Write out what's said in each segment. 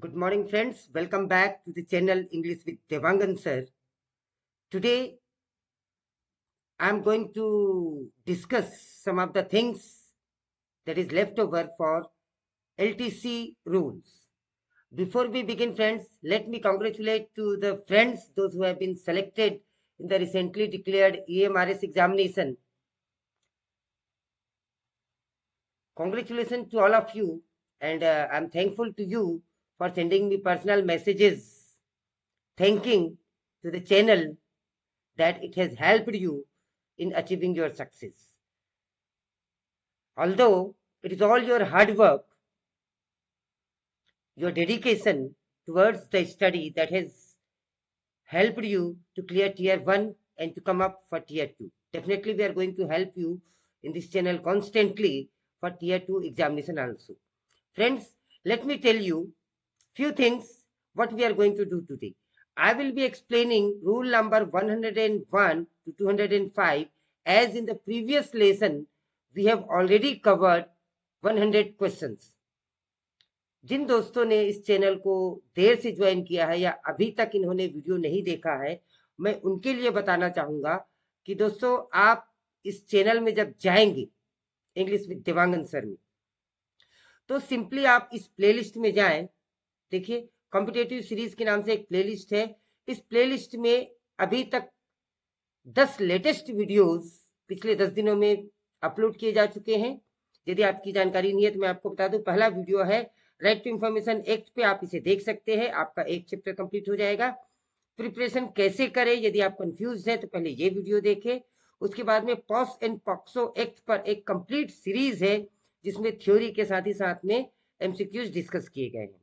Good morning, friends. Welcome back to the channel English with Devangan sir. Today, I'm going to discuss some of the things that is left over for LTC rules. Before we begin, friends, let me congratulate to the friends, those who have been selected in the recently declared EMRS examination. Congratulations to all of you, and I'm thankful to you for sending me personal messages, thanking to the channel that it has helped you in achieving your success. Although it is all your hard work, your dedication towards the study that has helped you to clear tier 1 and to come up for tier 2. Definitely we are going to help you in this channel constantly for tier 2 examination also. Friends, let me tell you few things what we are going to do today. I will be explaining rule number 101 to 205. As in the previous lesson, we have already covered 100 questions. जिन दोस्तों ने इस channel को देर से join किया है या अभी तक इन्होंने वीडियो नहीं देखा है, मैं उनके लिए बताना चाहूंगा कि दोस्तों आप इस चैनल में जब जाएंगे इंग्लिश विद देवांगन सर में, तो सिंपली आप इस प्लेलिस्ट में जाएं. देखिए, कॉम्पिटेटिव सीरीज के नाम से एक प्लेलिस्ट है. इस प्लेलिस्ट में अभी तक 10 लेटेस्ट वीडियोस पिछले 10 दिनों में अपलोड किए जा चुके हैं. यदि आपकी जानकारी नहीं है तो मैं आपको बता दूं, पहला वीडियो है राइट टू इंफॉर्मेशन एक्ट पे, आप इसे देख सकते हैं. आपका एक चैप्टर कंप्लीट हो जाएगा. प्रिपरेशन कैसे करें, यदि आप कंफ्यूज हैं तो पहले ये वीडियो देखें. उसके बाद में पॉस एंड पॉक्सो एक्ट पर एक कंप्लीट सीरीज है जिसमें थ्योरी के साथ ही साथ में एमसीक्यूज डिस्कस किए गए हैं.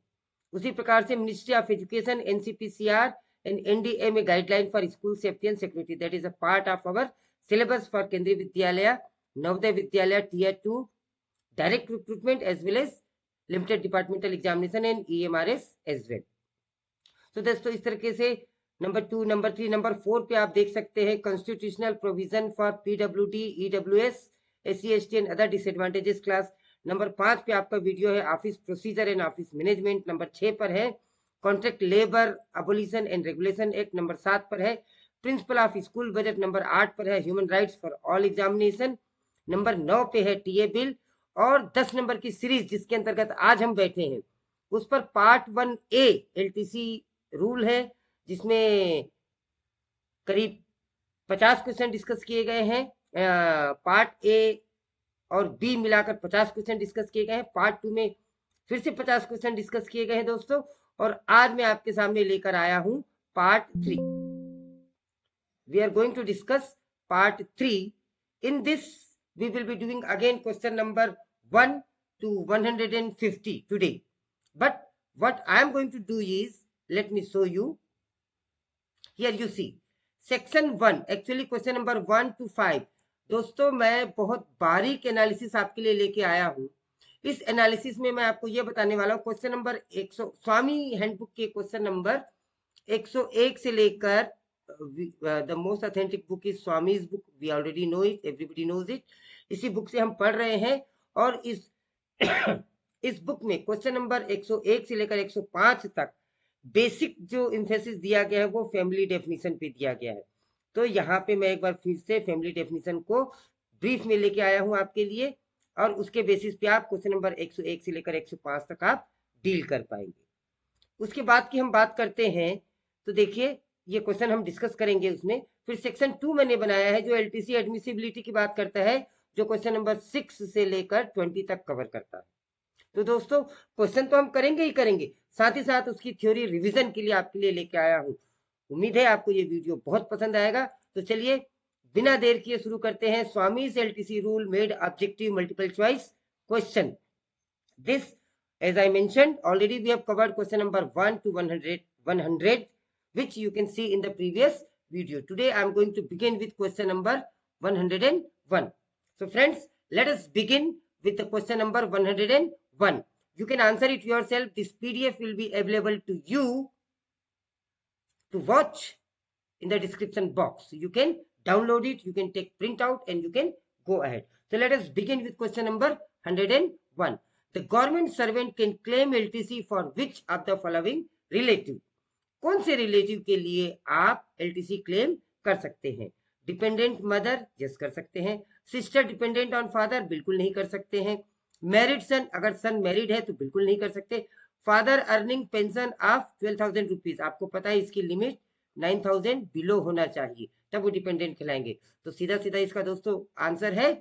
उसी प्रकार से ministry of education, NCPCR and NDMA guideline for school safety and security, that is a part of our syllabus for Kendriya Vidyalaya, Navodaya Vidyalaya tier 2, direct recruitment as well as limited departmental examination and EMRS as well. तो दोस्तों इस तरीके से number 2, number 3, number 4 पे आप देख सकते हैं constitutional provision for PWD, EWS, SC, ST and other disadvantages class. Number 5 पे आपका वीडियो है office procedure and office management. Number 6 पर है contract labour abolition and regulation act. Number 7 पर है principle of school budget. Number 8 पर है human rights for all examination. Number 9 पे है टीए बिल. और 10 नंबर की सीरीज जिसके अंतर्गत आज हम बैठे हैं उस पर पार्ट 1A LTC रूल है, जिसमें करीब 50 क्वेश्चन डिस्कस किए गए हैं. पार्ट ए और बी मिलाकर 50 क्वेश्चन डिस्कस किए गए हैं. पार्ट 2 में फिर से 50 क्वेश्चन डिस्कस किए गए हैं दोस्तों. और आज मैं आपके सामने लेकर आया हूं part 3. We are going to discuss part 3. In this we will be doing again question number 1 to 150 today. But what I am going to do is, let me show you. Here you see section 1, actually question number 1 to 5. दोस्तों मैं बहुत बारीक analysis आपके लिए लेके आया हूं. इस एनालिसिस में मैं आपको ये बताने वाला हूं क्वेश्चन नंबर 100 स्वामी हैंडबुक के क्वेश्चन नंबर 101 से लेकर the most authentic book is Swami's book. We already know it, everybody knows it. इसी बुक से हम पढ़ रहे हैं और इस बुक में क्वेश्चन नंबर 101 से लेकर 105 तक बेसिक जो इम्फेसिस दिया गया है वो फैमिली डेफिनेशन पे दिया गया है. तो यहाँ पे मैं एक बार फिर से फैमिली डेफिनेशन को ब्रीफ में लेके आया हूँ आपके लिए, और उसके बेसिस पे आप क्वेश्चन नंबर 101 से लेकर 105 तक आप डील कर पाएंगे. उसके बाद की हम बात करते हैं तो देखिए ये क्वेश्चन हम डिस्कस करेंगे उसमें. फिर सेक्शन 2 मैंने बनाया है जो LTC एडमिसिबिलिटी की बात करता है, जो क्वेश्चन नंबर 6 से लेकर 20 तक कवर करता है. तो दोस्तों क्वेश्चन तो हम करेंगे ही करेंगे, साथ ही साथ उसकी थ्योरी रिवीजन के लिए आपके लिए लेके आया हूं. उम्मीद है आपको ये वीडियो बहुत पसंद आएगा. तो चलिए बिना देर किए शुरू करते हैं. Swami's LTC rule made objective multiple choice question. This, as I mentioned already, we have covered question number 1 to 100, which you can see in the previous video. Today I am going to begin with question number 101. So friends, let us begin with the question number 101. You can answer it yourself. This PDF will be available to you to watch in the description box. You can download it, you can take print out, and you can go ahead. So let us begin with question number 101. The government servant can claim LTC for which of the following relative, कौन से relative के लिए आप LTC claim कर सकते हैं? Dependent mother, yes कर सकते हैं। सिस्टर डिपेंडेंट ऑन फादर, बिल्कुल नहीं कर सकते हैं। मैरिड सन, अगर सन मैरिड है तो बिल्कुल नहीं कर सकते। Father earning pension of 12,000 rupees, आपको पता है इसकी लिमिट 9,000 बिलो होना चाहिए, तब वो डिपेंडेंट कहलाएंगे। तो सीधा सीधा इसका दोस्तों आंसर है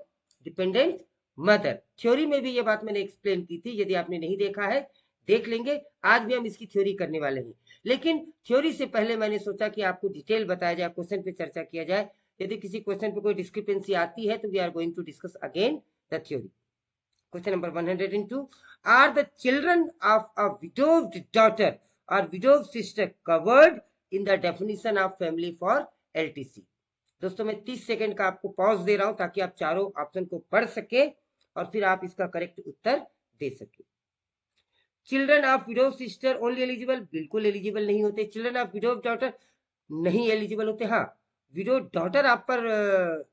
डिपेंडेंट मदर। थ्योरी में भी ये बात मैंने एक्सप्लेन की थी, यदि आपने नहीं देखा है देख लेंगे। आज भी हम इसकी थ्योरी करने वाले हैं, लेकिन थ्योरी से पहले मैंने सोचा कि आपको डिटेल बताया जाए, क्वेश्चन पे चर्चा किया जाए। यदि किसी क्वेश्चन पे कोई डिस्क्रिपेंसी आती है तो we are going to discuss again the theory. Question number 102, are the children of a widowed daughter or widowed sister covered in the definition of family for LTC? दोस्तों मैं 30 सेकंड का आपको pause दे रहा हूं ताकि आप चारों ऑप्शन को पढ़ सके और फिर आप इसका करेक्ट उत्तर दे सके। Children of window sister only eligible, बिल्कुल एलिजिबल नहीं होते। चिल्ड्रन ऑफ विडो डॉटर नहीं एलिजिबल होते। हाँ, विडो डॉटर आप पर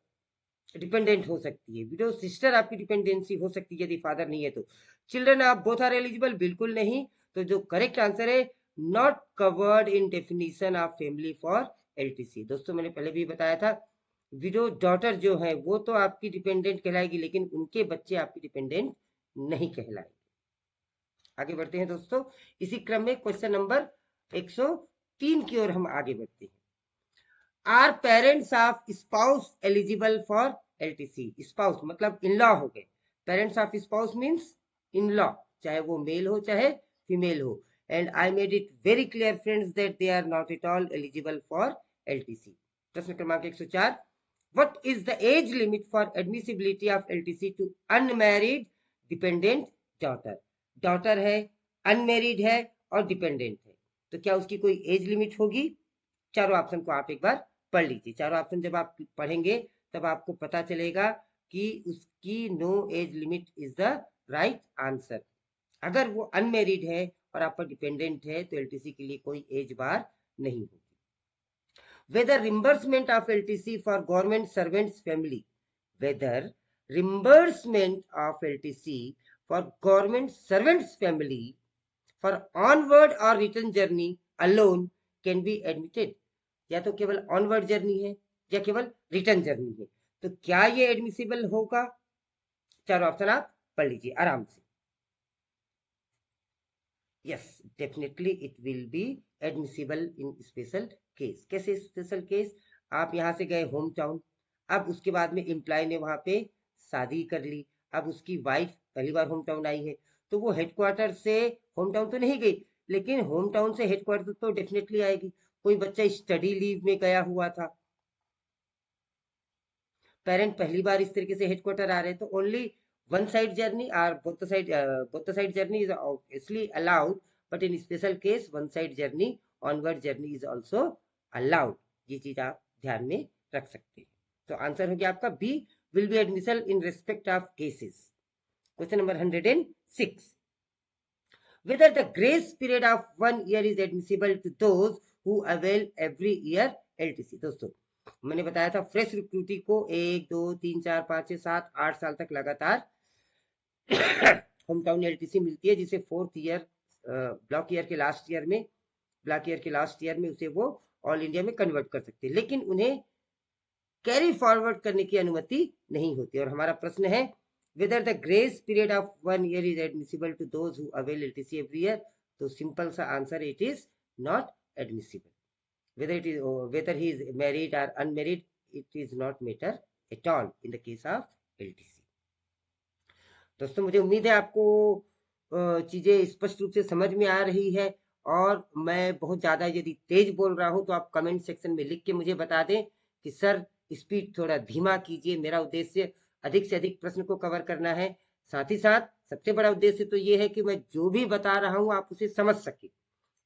डिपेंडेंट हो सकती है, विडो सिस्टर आपकी डिपेंडेंसी हो सकती है यदि फादर नहीं है तो। Children of both are eligible, बिल्कुल नहीं। तो जो करेक्ट आंसर है not covered in definition of family for LTC. दोस्तों मैंने पहले भी बताया था विडो डॉटर जो है वो तो आपकी डिपेंडेंट कहलाएगी, लेकिन उनके बच्चे आपकी डिपेंडेंट नहीं कहलाएंगे। आगे बढ़ते हैं दोस्तों, इसी क्रम में क्वेश्चन नंबर 103 की ओर हम आगे बढ़ते हैं। Are parents of spouse eligible for LTC? Spouse मतलब इन लॉ हो गए, parents of spouse means in law, चाहे वो मेल हो चाहे फीमेल हो। And I made it very clear friends that they are not at all eligible for LTC. प्रश्न क्रमांक 104, what is the age limit for admissibility of LTC to unmarried dependent daughter? Daughter है, unmarried है और dependent है, तो क्या उसकी कोई एज लिमिट होगी? चारों ऑप्शन को आप एक बार पढ़ लीजिए। चारों ऑप्शन जब आप पढ़ेंगे तब आपको पता चलेगा कि उसकी no age limit is the right answer. अगर वो अनमेरिड है और आप पर डिपेंडेंट है तो एलटीसी के लिए कोई एज बार नहीं होगी। whether reimbursement of LTC for government servants family, whether reimbursement of LTC for government servants family for onward or return journey alone can be admitted, या तो केवल ऑनवर्ड जर्नी है या केवल रिटर्न जर्नी है, तो क्या ये एडमिसिबल होगा? चारों ऑप्शन आप पढ़ लीजिए आराम से। Yes, definitely it will be admissible in special case. कैसे स्पेशल केस? आप यहाँ से गए होम टाउन, अब उसके बाद में एम्प्लॉय ने वहां पे शादी कर ली, अब उसकी वाइफ पहली बार होम टाउन आई है, तो वो हेडक्वार्टर से होम टाउन तो नहीं गई, लेकिन होम टाउन से हेडक्वार्टर तो डेफिनेटली आएगी। कोई बच्चा स्टडी लीव में गया हुआ था, पेरेंट पहली बार इस तरीके से हेडक्वार्टर आ रहे हैं, तो only one side journey or both the side journey is obviously allowed, but in special case one side journey onward journey is also allowed। ये चीज आप ध्यान में रख सकते हैं। तो आंसर हो गया आपका B, will be admissible in respect of cases। Question number 106, whether the grace period of 1 year is admissible to those who avail every year LTC। दोस्तों मैंने बताया था फ्रेश रिक्रूटी को 1 2 3 4 5 6 7 8 साल तक लगातार होम टाउन एलटीसी मिलती है, जिसे फोर्थ ईयर ब्लॉक ईयर के लास्ट ईयर में उसे वो ऑल इंडिया में कन्वर्ट कर सकते हैं, लेकिन उन्हें कैरी फॉरवर्ड करने की अनुमति नहीं होती। और हमारा प्रश्न है whether the grace period of 1 year is admissible to those who avail LTC every year, तो सिंपल सा answer it is not admissible. whether he is married or unmarried, it is not matter at all in the case of LTC। दोस्तों मुझे उम्मीद है आपको चीजें स्पष्ट रूप से समझ में आ रही है, और मैं बहुत ज्यादा यदि तेज बोल रहा हूं तो आप कमेंट सेक्शन में लिख के मुझे बता दें कि सर स्पीड थोड़ा धीमा कीजिए। मेरा उद्देश्य अधिक से अधिक प्रश्न को कवर करना है, साथ ही साथ सबसे बड़ा उद्देश्य तो ये है कि मैं जो भी बता रहा हूं आप उसे समझ सके।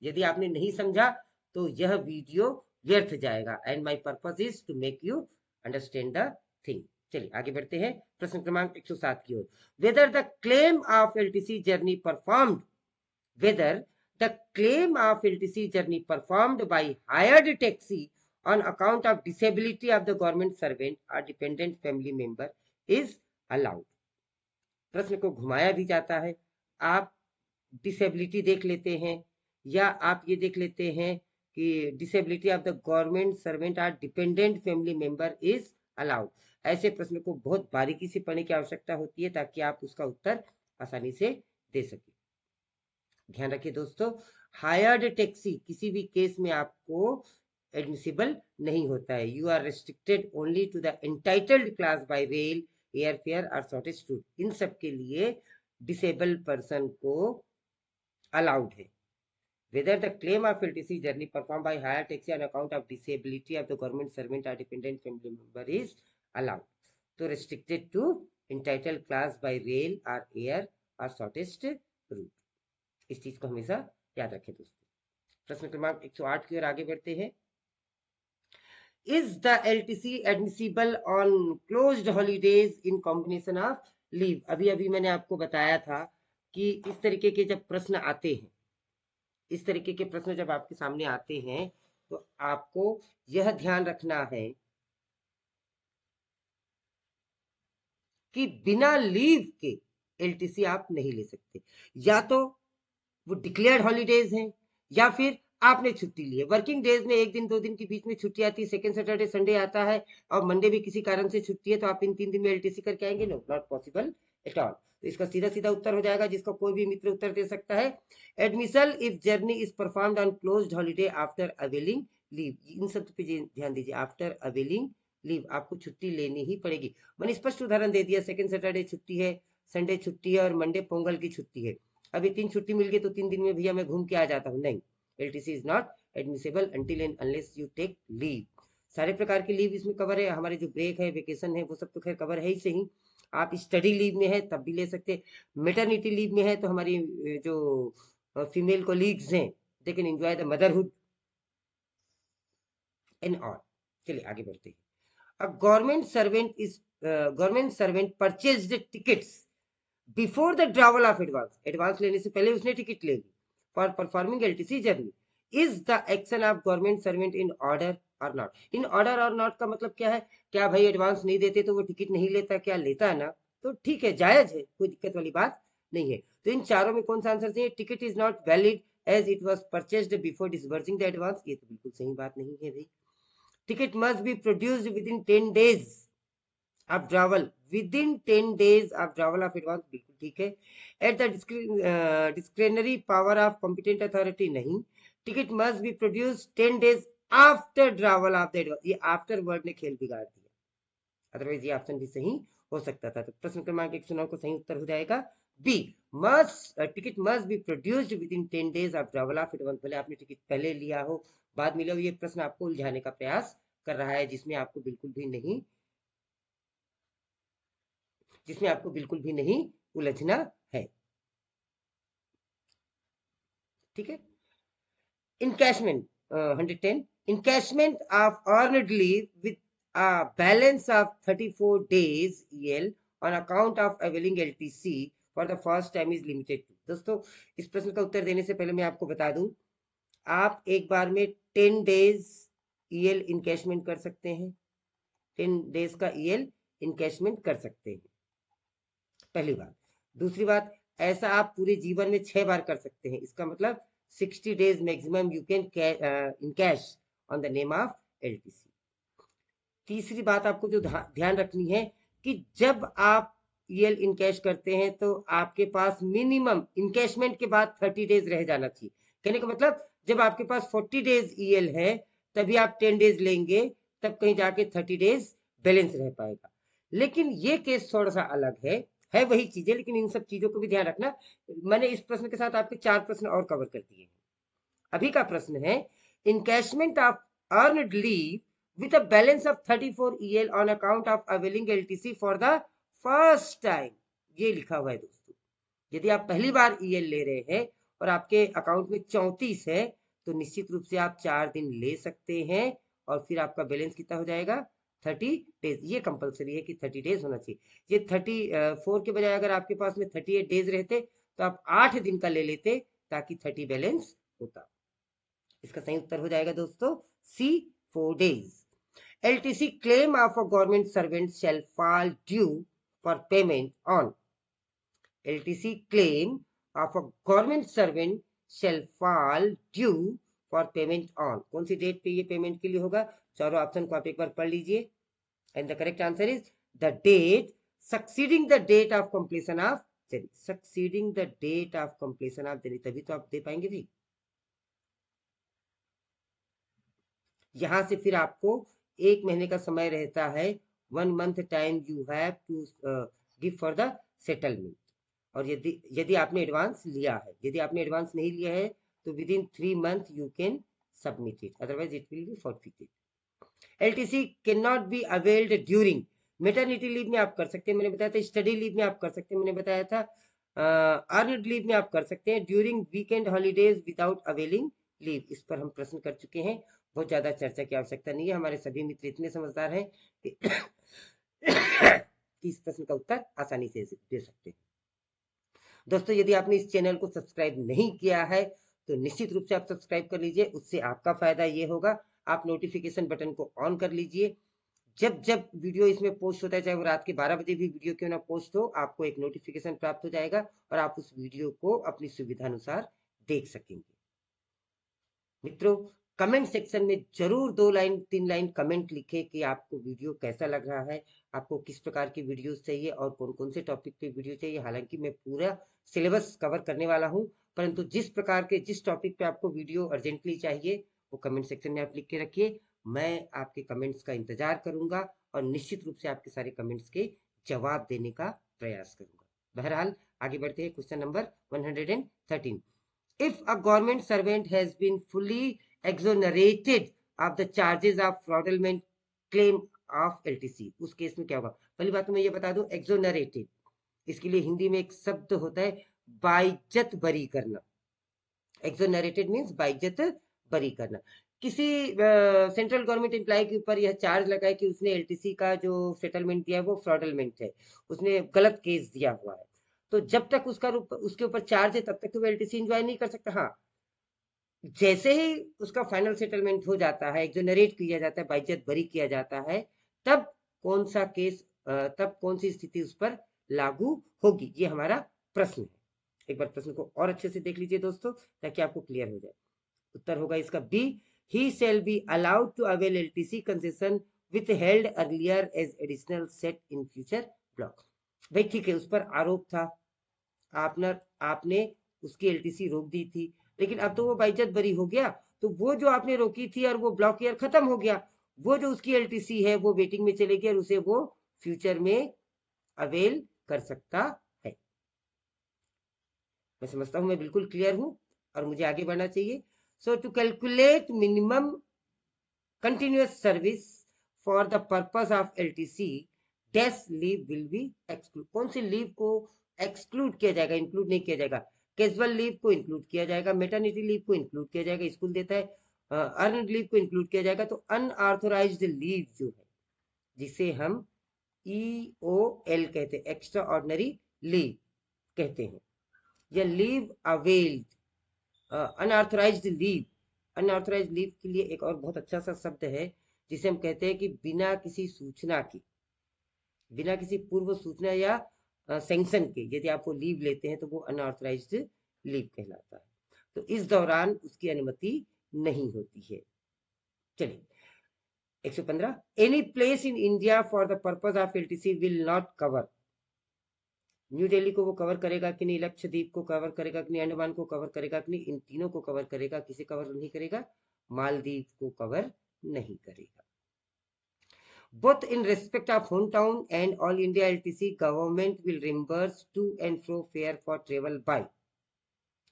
यदि आपने नहीं समझा तो यह वीडियो व्यर्थ जाएगा, and my purpose is to make you understand the thing. चलिए आगे बढ़ते हैं प्रश्न क्रमांक 107 की ओर। Whether the claim of LTC journey performed, whether the claim of LTC journey performed by hired taxi on account of disability of the government servant or dependent family member is allowed। प्रश्न को घुमाया भी जाता है आप disability देख लेते हैं, या आप ये देख लेते हैं कि disability of the government servant or dependent family member is allowed. ऐसे प्रश्न को बहुत बारीकी से पढ़ने की आवश्यकता होती है ताकि आप उसका उत्तर आसानी से दे सके। ध्यान रखिए दोस्तों, हायर्ड टैक्सी किसी भी केस में आपको एडमिसिबल नहीं होता है। You are restricted only to the entitled class by rail, air fare और शॉर्टेज रूट। इन सब के लिए डिसेबल पर्सन को अलाउड है। Whether the claim of LTC journey performed by higher taxi on account of disability of the government servant or dependent family member is allowed. So restricted to entitled class by rail or air or shortest route. इस चीज को हमेशा याद रखें दोस्तों। प्रश्न क्रमांक 108 की ओर आगे बढ़ते हैं। Is the LTC admissible on closed holidays in combination of leave? अभी अभी मैंने आपको बताया था कि इस तरीके के जब प्रश्न आते हैं, इस तरीके के प्रश्न जब आपके सामने आते हैं तो आपको यह ध्यान रखना है कि बिना लीव के एलटीसी आप नहीं ले सकते। या तो वो डिक्लेयर्ड हॉलीडेज हैं या फिर आपने छुट्टी ली है। वर्किंग डेज में एक दिन 2 दिन के बीच में छुट्टी आती है, सेकंड सैटरडे संडे आता है और मंडे भी किसी कारण से छुट्टी है, तो आप इन 3 दिन में एलटीसी करके आएंगे? No, not possible at all. तो इसका सीधा सीधा उत्तर हो जाएगा, जिसका कोई भी मित्र उत्तर दे सकता है, admissible if journey is performed on closed holiday after availing leave. इन सब पे ध्यान दीजिए, आफ्टर अवेलिंग लीव आपको छुट्टी लेनी ही पड़ेगी। मैंने स्पष्ट उदाहरण दे दिया, सेकंड सैटरडे छुट्टी है, संडे छुट्टी है और मंडे पोंगल की छुट्टी है। अभी 3 छुट्टी मिल गई तो 3 दिन में भैया मैं घूम के आ जाता हूँ, नहीं, LTC is not admissible until and unless you take leave. सारे प्रकार की लीव इसमें कवर है। हमारे जो ब्रेक है, वेकेशन है, वो सब तो खैर कवर है ही सही। आप स्टडी लीव में है तब भी ले सकते, मेटर्निटी लीव में है तो हमारी जो फीमेल कोलीग्स हैं they can enjoy the motherhood and all. चलिए आगे बढ़ते हैं। A government servant purchased tickets before the travel of advance. Advance लेने से पहले उसने टिकट ले ली for performing LTC journey. Is the action of government servant in order or not? In order or not का मतलब क्या है? क्या भाई एडवांस नहीं देते तो वो टिकट नहीं लेता? क्या लेता है ना, तो ठीक है, जायज है, कोई दिक्कत वाली बात नहीं है। तो इन चारों में कौन सा आंसर चाहिए? Ticket is not valid as it was purchased before disbursing the advance. ये तो बिल्कुल सही बात नहीं है भाई। Ticket must be produced within 10 days of travel, within 10 days of travel of advance, बिल्कुल ठीक है। At the discretionary power of competent authority, नहीं। Ticket must be produce 10 days after travel of the advance, ये after word ने खेल बिगाड़ दिया, otherwise ये ऑप्शन भी सही हो सकता था। तो प्रश्न क्रमांक 109 को सही उत्तर हो जाएगा B, must ticket must be produced within 10 days of travel of advance. भले आपने टिकट पहले लिया हो बाद में लिया हो, ये प्रश्न आपको उलझाने का प्रयास कर रहा है, जिसमें आपको बिल्कुल भी नहीं उलझना है, ठीक है। Encashment 110, encashment of earned leave with a balance of 34 days EL on account of availing LTC for the first time is limited to। दोस्तों इस प्रश्न का उत्तर देने से पहले मैं आपको बता दूं, आप एक बार में 10 days EL इनकैशमेंट कर सकते हैं, 10 days का EL इनकैशमेंट कर सकते हैं, पहली बात। दूसरी बात, ऐसा आप पूरे जीवन में 6 बार कर सकते हैं, इसका मतलब 60 days maximum you can encash on the name of LTC। तीसरी बात आपको जो ध्यान रखनी है कि जब आप EL इनकैश करते हैं तो आपके पास मिनिमम इनकैशमेंट के बाद 30 days रह जाना चाहिए। कहने का मतलब जब आपके पास 40 days EL है तभी आप 10 days लेंगे, तब कहीं जाके 30 days बैलेंस रह पाएगा। लेकिन ये केस थोड़ा सा अलग है वही चीजें, लेकिन इन सब चीजों को भी ध्यान रखना। मैंने इस प्रश्न के साथ आपके 4 प्रश्न और कवर कर दिए हैं। अभी का प्रश्न है, encashment of earned leave with a balance of 34 EL on account of availing LTC for the first time। ये लिखा हुआ है दोस्तों, यदि आप पहली बार EL ले रहे हैं और आपके अकाउंट में 34 है तो निश्चित रूप से आप 4 दिन ले सकते हैं और फिर आपका बैलेंस कितना हो जाएगा? 30 days। ये कंपलसरी है कि 30 days होना चाहिए। ये 34 के बजाय अगर आपके पास में 38 days रहते तो आप 8 दिन का ले लेते ताकि 30 बैलेंस होता। इसका सही उत्तर हो जाएगा दोस्तों C, 4 days। LTC claim of a government servant shall fall due for payment on। LTC claim of a government servant shall fall due for payment on, कौन सी डेट पे ये पेमेंट के लिए होगा? चारों ऑप्शन को आप एक बार पढ़ लीजिए। And the correct answer is the date succeeding the date of completion of journey, succeeding the date of completion of journey, तभी तो आप दे पाएंगे भाई। यहां से फिर आपको 1 महीने का समय रहता है, 1 month time you have to give for the settlement. और यदि आपने एडवांस लिया है, यदि आपने एडवांस नहीं लिया है तो with in 3 month you can submit it, otherwise it will be forfeited. LTC can not be availed during, maternity leave में आप कर सकते हैं, मैंने बताया था, स्टडी लीव में आप कर सकते हैं, मैंने बताया था, अर्नड लीव में आप कर सकते हैं, during weekend holidays without availing leave. इस पर हम प्रश्न कर चुके हैं, बहुत ज्यादा चर्चा की आवश्यकता नहीं है, हमारे सभी मित्र इतने समझदार हैं कि इस प्रश्न का उत्तर आसानी से दे सकते हैं। दोस्तों, यदि आपने इस चैनल को सब्सक्राइब नहीं किया है तो निश्चित रूप से आप सब्सक्राइब कर लीजिए, उससे आपका फायदा ये होगा, आप नोटिफिकेशन बटन को ऑन कर लीजिए। जब जब वीडियो इसमें पोस्ट होता है, चाहे वो रात के 12 बजे भी वीडियो क्यों ना पोस्ट हो, आपको एक नोटिफिकेशन प्राप्त हो जाएगा और आप उस वीडियो को अपनी सुविधा अनुसार देख सकेंगे। मित्रों, कमेंट सेक्शन में जरूर 2 लाइन 3 लाइन कमेंट लिखें कि आपको वीडियो कैसा लग रहा है, आपको किस प्रकार की वीडियोस चाहिए और कौन कौन से टॉपिक पे वीडियो चाहिए। हालांकि मैं पूरा सिलेबस कवर करने वाला हूं, परंतु जिस प्रकार के जिस टॉपिक पे आपको वीडियो अर्जेंटली चाहिए वो कमेंट सेक्शन में आप लिख के रखिए, मैं आपके कमेंट्स का इंतजार करूंगा और निश्चित रूप से आपके सारे कमेंट्स के जवाब देने का प्रयास करूंगा। बहरहाल आगे बढ़ते हैं, question number 113। If a government servant has been fully exonerated of the charges of fraudulent claim of LTC, उस केस में क्या होगा? पहली बात तो मैं ये बता दूं, exonerated, इसके लिए हिंदी में एक शब्द होता है बाइज्जत बरी करना। exonerated मीन्स बाइज्जत बरी करना। किसी सेंट्रल गवर्नमेंट एम्प्लॉय के ऊपर यह चार्ज लगा है कि उसने एलटीसी का जो सेटलमेंट दिया है वो फ्रॉडलमेंट है, उसने गलत केस दिया हुआ है, तो जब तक उसके ऊपर चार्ज है तब तक तो वो एलटीसी एंजॉय नहीं कर सकता। हाँ, जैसे ही उसका फाइनल सेटलमेंट हो जाता है, एक्सोनरेट किया जाता है, बाइज्जत बरी किया जाता है, तब कौन सा केस, तब कौन सी स्थिति उस पर लागू होगी, ये हमारा प्रश्न है। एक बार प्रश्न को और अच्छे से देख लीजिए दोस्तों, ताकि आपको क्लियर हो जाए। उत्तर होगा इसका B, he shall be allowed to avail LTC concession withheld earlier as additional set in future block. भाई ठीक है, उस पर आरोप था, आपने उसकी एलटीसी रोक दी थी, लेकिन अब तो वो बाइज्जत बरी हो गया, तो वो जो आपने रोकी थी और वो ब्लॉक ईयर खत्म हो गया, वो जो उसकी एलटीसी है वो वेटिंग में चलेगी और उसे वो फ्यूचर में अवेल कर सकता है। मैं समझता हूं मैं बिल्कुल क्लियर हूं और मुझे आगे बढ़ना चाहिए। So to calculate minimum continuous service for the purpose of LTC, dash leave will be exclude, कौन सी लीव को एक्सक्लूड किया जाएगा, इंक्लूड नहीं किया जाएगा? कैजुअल लीव को इंक्लूड किया जाएगा, मेटर्निटी लीव को इंक्लूड किया जाएगा, स्कूल देता है, अर्नड लीव को इंक्लूड किया जाएगा। तो अनऑथोराइज्ड लीव जो है, जिसे हम EOL कहते हैं, एक्स्ट्रा ऑर्डिनरी लीव कहते हैं, या leave availed, unauthorised leave. Unauthorised leave के लिए एक और बहुत अच्छा सा शब्द है जिसे हम कहते हैं कि बिना किसी सूचना की, बिना किसी पूर्व सूचना या सैंक्शन के यदि आप वो लीव लेते हैं तो वो अनऑथराइज्ड लीव कहलाता है, तो इस दौरान उसकी अनुमति नहीं होती है। चलिए 115, any place in India for the purpose of LTC will not cover, new Delhi को वो कवर करेगा कि नहीं, लक्षद्वीप को कवर करेगा कि नहीं, अंडमान को कवर करेगा कि नहीं, इन तीनों को कवर करेगा, किसे कवर नहीं करेगा? मालदीव को कवर नहीं करेगा। Both in respect of hometown and all India LTC, government will reimburse to and fro fare for travel by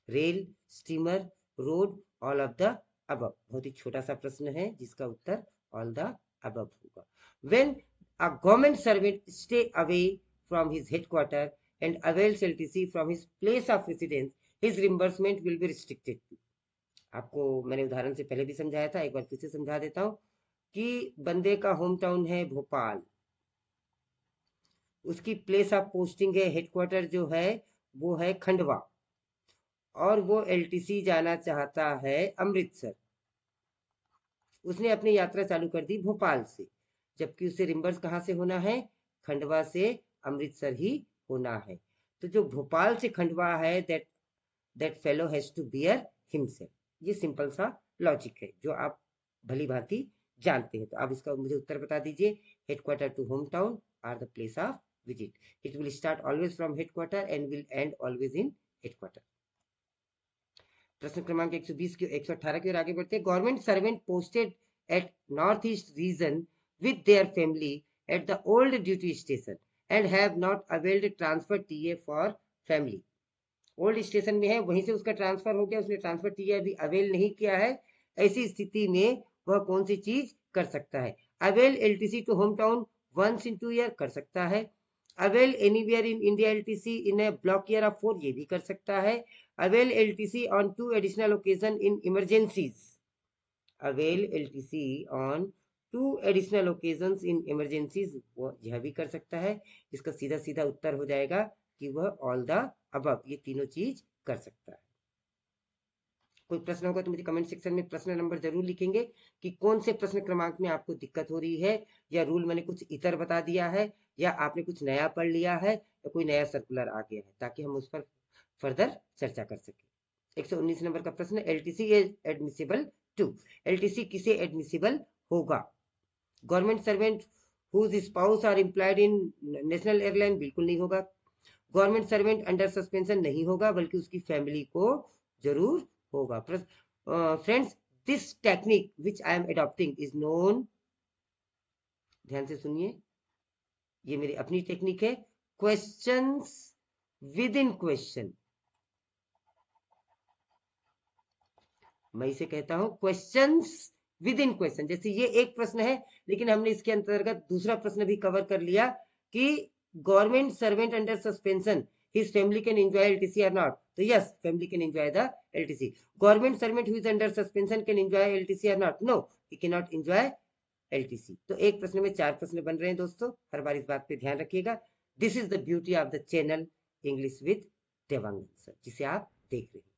rail, steamer, road, all of the above. बहुत ही छोटा सा प्रश्न है जिसका उत्तर all the above होगा। When a government servant stay away from his headquarter and avails LTC from his place of residence, his reimbursement will be restricted to। आपको मैंने उदाहरण से पहले भी समझाया था, एक बार फिर से समझा देता हूँ कि बंदे का होम टाउन है भोपाल, उसकी प्लेस ऑफ पोस्टिंग है, हेडक्वार्टर जो है वो है खंडवा, और वो एलटीसी जाना चाहता है अमृतसर। उसने अपनी यात्रा चालू कर दी भोपाल से, जबकि उसे रिम्बर्स कहाँ से होना है? खंडवा से अमृतसर ही होना है। तो जो भोपाल से खंडवा है, that that fellow has to bear himself. ये सिंपल सा लॉजिक है जो आप भली भांति जानते हैं। तो आप इसका मुझे उत्तर बता दीजिए। Headquarter to home town or the place of visit. It will start always from headquarter and will end always in headquarter. प्रश्न क्रमांक 120 की 118 की ओर आगे बढ़ते हैं. Government servant posted at north east region with their family at the old duty station and have not availed transfer TA for family. Old station में है, वहीं से उसका ट्रांसफर हो गया, उसने ट्रांसफर TA अभी अवेल नहीं किया है. ऐसी स्थिति में वह कौन सी चीज कर सकता है? Avail LTC to home town once in 2 year कर सकता है. Avail anywhere in India LTC in a block year of 4 ये भी कर सकता है. Avail LTC on 2 additional occasion in emergencies. Avail LTC on 2 additional occasions in emergencies वो यह भी कर सकता है. इसका सीधा सीधा उत्तर हो जाएगा कि वह ऑल द अबव ये तीनों चीज कर सकता है. कोई प्रश्न होगा तो मुझे कमेंट सेक्शन में प्रश्न नंबर जरूर लिखेंगे कि कौन से प्रश्न क्रमांक में आपको दिक्कत हो रही है, या रूल मैंने कुछ इतर बता दिया है, या आपने कुछ नया पढ़ लिया है, या कोई नया सर्कुलर आ गया है, ताकि हम उस पर फर्दर चर्चा कर सकें. 119 नंबर का प्रश्न, LTC is admissible to. LTC किसे एडमिसिबल होगा? Government servant whose spouse are employed in national airline बिल्कुल नहीं होगा. गवर्नमेंट सर्वेंट अंडर सस्पेंशन नहीं होगा, बल्कि उसकी फैमिली को जरूर होगा. Friends, this technique which I am adopting is known, ध्यान से सुनिए, ये मेरी अपनी टेक्निक है, क्वेश्चंस विद इन क्वेश्चन. मैं इसे कहता हूं क्वेश्चंस विद इन क्वेश्चन. जैसे ये एक प्रश्न है, लेकिन हमने इसके अंतर्गत दूसरा प्रश्न भी कवर कर लिया कि government servant under suspension his family can enjoy LTC or not. So yes, family can enjoy the LTC. Government servant who is under suspension can enjoy LTC or not? No, he cannot enjoy LTC. तो एक प्रश्न में 4 प्रश्न बन रहे हैं दोस्तों, हर बार इस बात पे ध्यान रखिएगा. This is the beauty of the channel English with Dewangan sir, जिसे आप देख रहे हैं.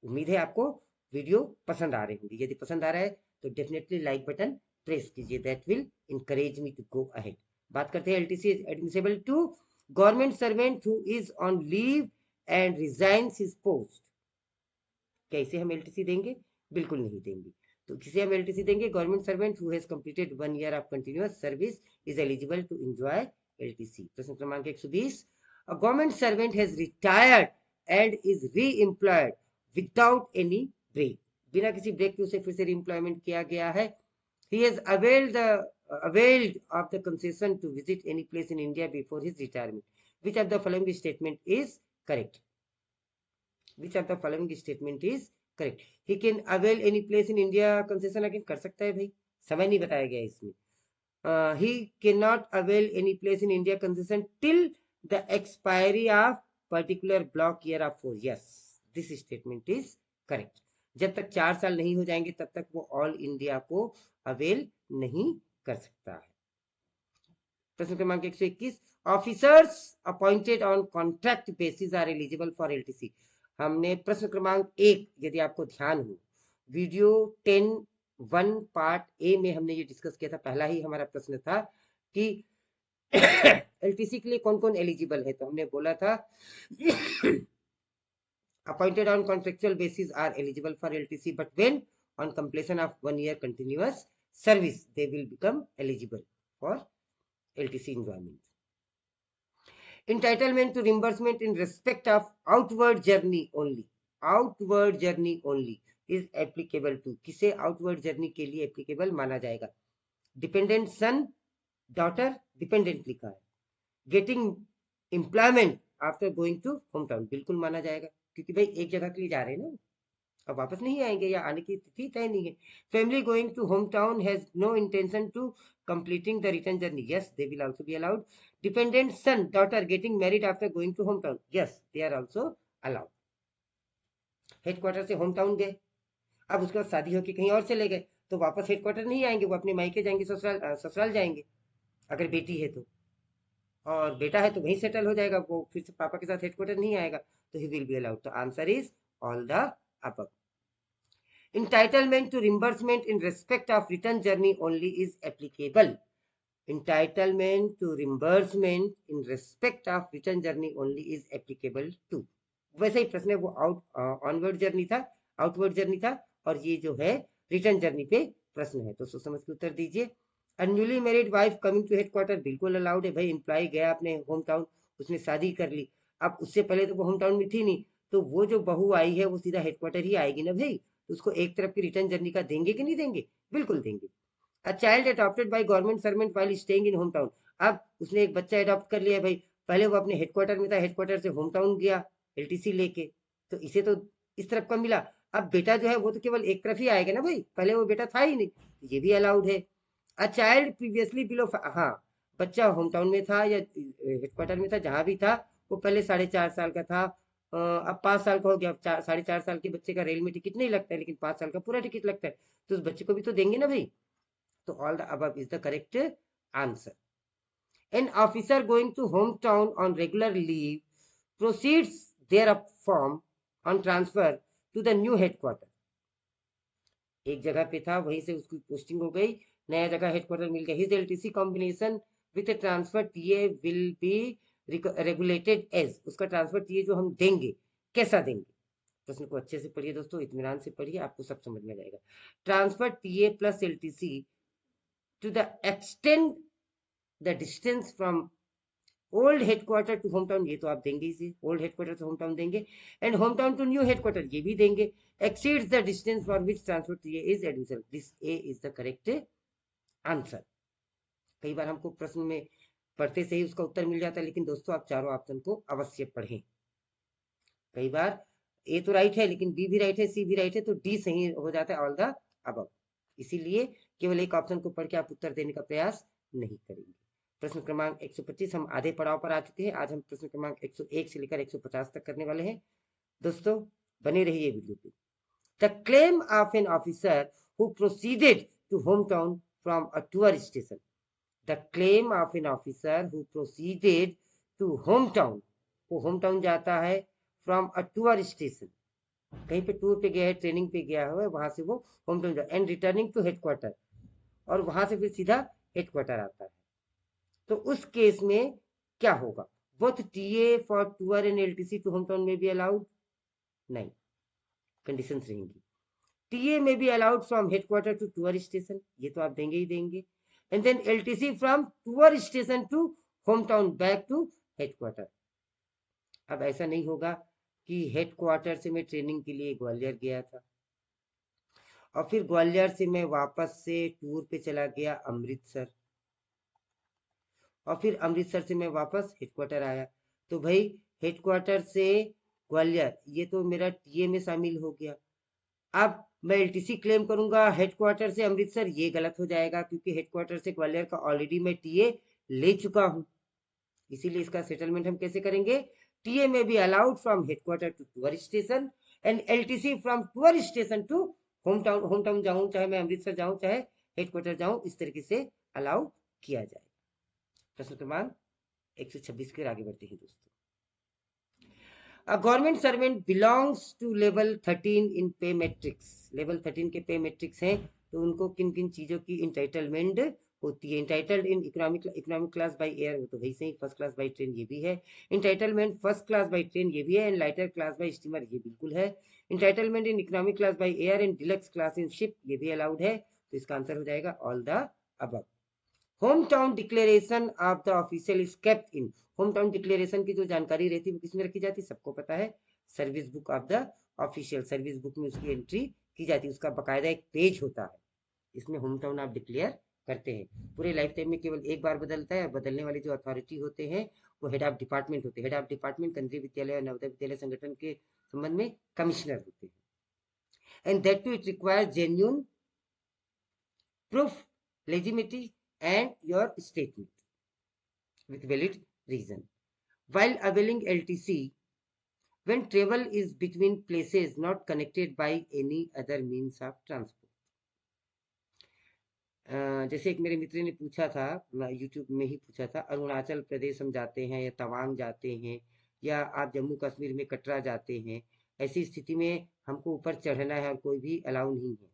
उम्मीद है आपको वीडियो पसंद आ रही होंगी. यदि पसंद आ रहा है तो डेफिनेटली लाइक बटन प्रेस कीजिए. That will encourage me to go ahead. बात करते हैं LTC is admissible to government servant who is on leave and resigns his post. कैसे हम LTC देंगे? बिल्कुल नहीं देंगे. तो किसे हम LTC देंगे? Government servant who has completed 1 year of continuous service is eligible to enjoy LTC. प्रश्न क्रमांक 120. A government servant has retired and is re-employed without any break. बिना किसी ब्रेक के उसे फिर से री-एम्प्लॉयमेंट किया गया है. He has availed of the concession to visit any place in India before his retirement. Which of the following statement is correct? Which of the following statement is correct? He can avail any place in India concession again. कर सकता है भाई, समय नहीं बताया गया इसमें. He cannot avail any place in India concession till the expiry of particular block year of 4. Yes, this statement is correct. जब तक 4 साल नहीं हो जाएंगे तब तक वो ऑल इंडिया को अवेल नहीं कर सकता है. प्रश्न क्रमांक 121. Officers appointed on contract basis are eligible for LTC. हमने प्रश्न क्रमांक 1, यदि आपको ध्यान हो, वीडियो 10(1) पार्ट ए में हमने ये डिस्कस किया था. पहला ही हमारा प्रश्न था कि LTC के लिए कौन कौन एलिजिबल है. तो हमने बोला था appointed on contractual basis are eligible for LTC, but when on completion of 1 year continuous service they will become eligible for LTC enjoyment. Entitlement to reimbursement in respect of outward journey only. Outward journey only is applicable to. किसे outward journey के लिए applicable माना जाएगा? Dependent son, daughter, dependent लिखा है. Getting employment after going to hometown बिल्कुल माना जाएगा, क्योंकि भाई एक जगह के लिए जा रहे हैं ना, अब वापस नहीं आएंगे या आने की तिथि तय नहीं है. Family going to home town has no intention to completing the return journey. Yes, they will also be allowed. Dependent son, daughter getting married after going to home town. Yes, they are also allowed. Headquarter से home town गए, अब उसके बाद शादी होकर कहीं और चले गए, तो वापस हेडक्वार्टर नहीं आएंगे, वो अपने मायके जाएंगे, ससुराल जाएंगे. अगर बेटी है तो, और बेटा है तो वहीं सेटल हो जाएगा, वो फिर से पापा के साथ हेडक्वार्टर नहीं आएगा. तो ही विल बी अलाउड. तो answer is all the above. Entitlement to reimbursement in respect of return journey only is applicable. Entitlement to reimbursement in respect of return journey only is applicable to. वैसे ही प्रश्न है, वो onward journey था, outward journey था, और ये जो है रिटर्न जर्नी पे प्रश्न है। तो सोच समझ के उत्तर दीजिए। Newly married wife coming to headquarter बिल्कुल अलाउड है भाई। एम्प्लॉय गया अपने होम टाउन, उसने शादी कर ली, अब उससे पहले तो वो होम टाउन में थी नहीं, तो वो जो बहू आई है वो सीधा हेडक्वार्टर ही आएगी ना भाई, तो उसको एक तरफ की रिटर्न जर्नी का देंगे कि नहीं देंगे? बिल्कुल देंगे। A child adopted by government servant while staying in home town, अब उसने एक बच्चा अडॉप्ट कर लिया भाई, पहले वो अपने हेडक्वार्टर में था, हेडक्वार्टर से होम टाउन गया एलटीसी लेके, तो इसे तो इस तरफ का मिला। अब बेटा जो है वो तो केवल एक तरफ ही आएगा ना भाई, पहले वो बेटा था ही नहीं, तो ये भी अलाउड है। अ चाइल्ड प्रीवियसली बिलो, हाँ, बच्चा होम टाउन में था या हेडक्वार्टर में था, जहां भी था, वो पहले 4.5 साल का था, अब 5 साल का हो गया। अब 4.5 साल के बच्चे का रेल में टिकट नहीं लगता है, लेकिन 5 साल का पूरा टिकट लगता है, तो उस बच्चे को भी तो देंगे ना भाई। तो all the above is the correct answer. An officer going to hometown on regular leave proceeds thereupon on transfer to the new headquarter. एक जगह पे था, वहीं से उसकी पोस्टिंग हो गई, नया जगह हेडक्वार्टर मिल गया। His LTC combination with transfer TA will be regulated as, उसका ट्रांसफर टीए जो हम देंगे कैसा देंगे? प्रश्न को अच्छे से पढ़िए दोस्तों, इत्मीनान से पढ़िए, आपको सब समझ में जाएगा। Transfer TA plus LTC to the extent the distance from old headquarter to home town, ये तो आप देंगे ही, ओल्ड हेडक्वार्टर से होम टाउन देंगे, and home town to new headquarter ये भी देंगे, exceeds the distance for which transfer TA is admissible, this A is the correct answer. कई बार हमको प्रश्न में पढ़ते से ही उसका उत्तर मिल जाता है, लेकिन दोस्तों आप चारों ऑप्शन को अवश्य पढ़ें। कई बार ए तो राइट है, लेकिन बी भी राइट है, सी भी राइट है, तो डी सही हो जाता है, ऑल द अबव। इसीलिए केवल एक ऑप्शन को पढ़ के आप उत्तर देने का प्रयास नहीं करेंगे। प्रश्न क्रमांक 125 हम आधे पड़ाव पर आ चुके हैं, आज हम प्रश्न क्रमांक 101 से लेकर 150 तक करने वाले हैं। दोस्तों बने रहिए वीडियो पे। The claim of an officer who proceeded to home town from a tour station, the claim of an officer who proceeded to home town, वो होम टाउन जाता है फ्रॉम अ टूर स्टेशन, कहीं पे tour पे गया है, training पे गया है, वहां से वो होम टाउन जाता है, एंड रिटर्निंग टू हेडक्वार्टर, और वहां से फिर सीधा हेडक्वार्टर आता है, तो उस केस में क्या होगा? Both TA for tour and LTC to home town may be allowed? नहीं, कंडीशंस रहेंगी। TA may be allowed from headquarter to tour station, ये तो आप देंगे ही देंगे, and then LTC from tour station to home town back to headquarter. अब ऐसा नहीं होगा कि हेडक्वार्टर से मैं ट्रेनिंग के लिए ग्वालियर गया था, और फिर ग्वालियर से मैं वापस से टूर पे चला गया अमृतसर, और फिर अमृतसर से मैं वापस हेडक्वार्टर आया, तो भाई हेडक्वार्टर से ग्वालियर ये तो मेरा टीए में शामिल हो गया। अब मैं एलटीसी क्लेम करूंगा हेडक्वार्टर से अमृतसर, ये गलत हो जाएगा, क्योंकि हेडक्वार्टर से ग्वालियर का ऑलरेडी मैं टीए ले चुका हूं। इसीलिए इसका सेटलमेंट हम कैसे करेंगे? TA may be allowed from headquarter to tour station, and LTC from tour station to home town, home town जाऊं चाहे मैं अमृतसर जाऊं चाहे हेडक्वार्टर जाऊं, इस तरीके से अलाउ किया जाए। प्रश्न क्रमांक 126 की ओर आगे बढ़ते हैं दोस्तों। A government servant belongs to level 13 in pay matrix, level 13 के पे मैट्रिक्स हैं, तो उनको किन किन चीजों की इंटाइटलमेंट होती है? Entitled in economic class by air, वो तो वही सही, फर्स्ट क्लास बाय ट्रेन ये भी है, entitlement first class by train ये भी है, and lighter class by steamer ये बिल्कुल है, entitlement in economic class by air and deluxe class in ship ये भी अलाउड है, तो इसका आंसर हो जाएगा all the above. Home town declaration of the official is kept in, home town declaration की जो जानकारी रहती है वो किसमें रखी जाती है? सबको पता है, service book of the official, service book में उसकी एंट्री की जाती है, उसका बकायदा एक पेज होता है, इसमें होम टाउन आप डिक्लेयर करते हैं। पूरे लाइफ टाइम में केवल एक बार बदलता है, बदलने वाली जो अथॉरिटी होते हैं वो हेड ऑफ डिपार्टमेंट होते हैं, हेड ऑफ डिपार्टमेंट केंद्रीय विद्यालय और नवोदय विद्यालय संगठन के संबंध में कमिश्नर होते हैं, and that too it require genuine proof, legitimacy, and your statement with valid reason. While availing LTC, when travel is between places not connected by any other means of transport. जैसे एक मेरे मित्र ने पूछा था, YouTube में ही पूछा था, अरुणाचल प्रदेश हम जाते हैं या तवांग जाते हैं या आप जम्मू कश्मीर में कटरा जाते हैं, ऐसी स्थिति में हमको ऊपर चढ़ना है और कोई भी अलाउ नहीं है,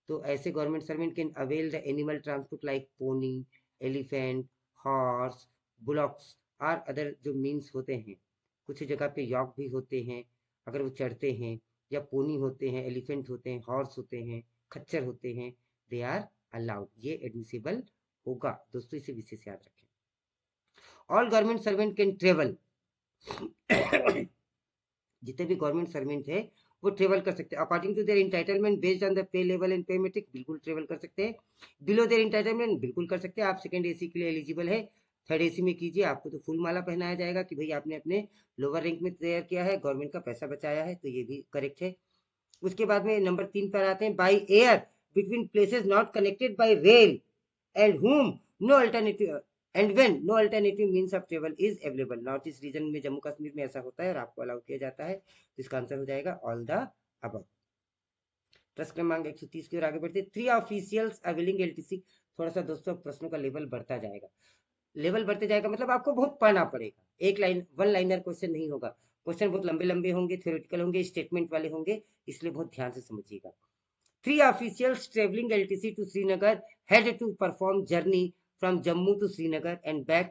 तो ऐसे government servant can avail the animal transport like pony, elephant, horse, bullocks और अदर जो मीन्स होते हैं, कुछ जगह पे यॉक भी होते हैं, अगर वो चढ़ते हैं, या पोनी होते हैं, एलिफेंट होते हैं, हॉर्स होते हैं, खच्चर होते हैं, दे आर अलाउड, ये एडमिसिबल होगा। दोस्तों इसे विशेष याद रखें। All government servant can travel. जितने भी गवर्नमेंट सर्वेंट है वो ट्रेवल कर सकते हैं according to their entitlement based on the pay level and pay matrix, बिल्कुल ट्रेवल कर सकते हैं। बिलो देयर इंटाइटलमेंट, बिल्कुल कर सकते हैं। आप सेकंड एसी के लिए एलिजिबल है, थर्ड एसी में कीजिए, आपको तो फुल माला पहनाया जाएगा कि भाई आपने अपने लोअर रैंक में तैयार किया है, गवर्नमेंट का पैसा बचाया है, तो ये भी करेक्ट है। उसके बाद में नंबर 3 पर आते हैं, by air between places not connected by rail and whom no alternative and when no alternative means of travel is available। North east region में जम्मू कश्मीर में ऐसा होता है और आपको अलाउ किया जाता है, तो इसका आंसर हो जाएगा ऑल द अबव। प्रश्न क्रमांक 130 की ओर आगे बढ़ते, 3 ऑफिशियल्स अवेलिंग एलटीसी। थोड़ा सा दोस्तों प्रश्नों का लेवल बढ़ता जाएगा, लेवल बढ़ते जाएगा मतलब आपको बहुत पढ़ना पड़ेगा, एक लाइन वन लाइनर क्वेश्चन नहीं होगा, क्वेश्चन बहुत लंबे लंबे होंगे, थ्योरेटिकल होंगे, स्टेटमेंट वाले होंगे, इसलिए बहुत ध्यान से समझिएगा। 3 officials traveling LTC to Srinagar had to perform journey from Jammu to Srinagar and back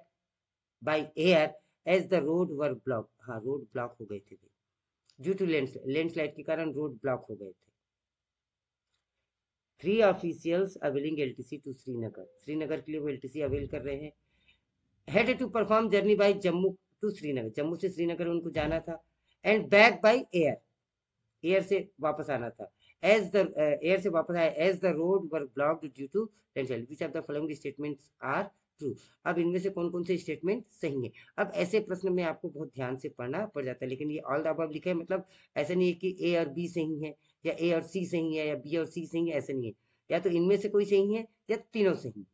by air as the road were blocked। हाँ, रोड ब्लॉक हो गए थे ड्यू टू लैंडस्लाइड के कारण रोड ब्लॉक हो गए थे। 3 officials availing LTC to Srinagar, Srinagar के लिए वो LTC अवेल कर रहे हैं। had to perform journey by Jammu to Srinagar, Jammu से श्रीनगर उनको जाना था, and back by air, air से वापस आना था। एज द एयर से वापस आया, as the road were blocked due to landslide, which of the following statements are true. अब इनमें से कौन कौन से स्टेटमेंट सही है। अब ऐसे प्रश्न में आपको बहुत ध्यान से पढ़ना पड़ जाता है, लेकिन ये ऑल द अबव लिखा है मतलब ऐसा नहीं है कि ए और बी सही है, या ए और सी सही है, या बी और सी सही है, ऐसा नहीं है। या तो इनमें से कोई सही है या तीनों सही है,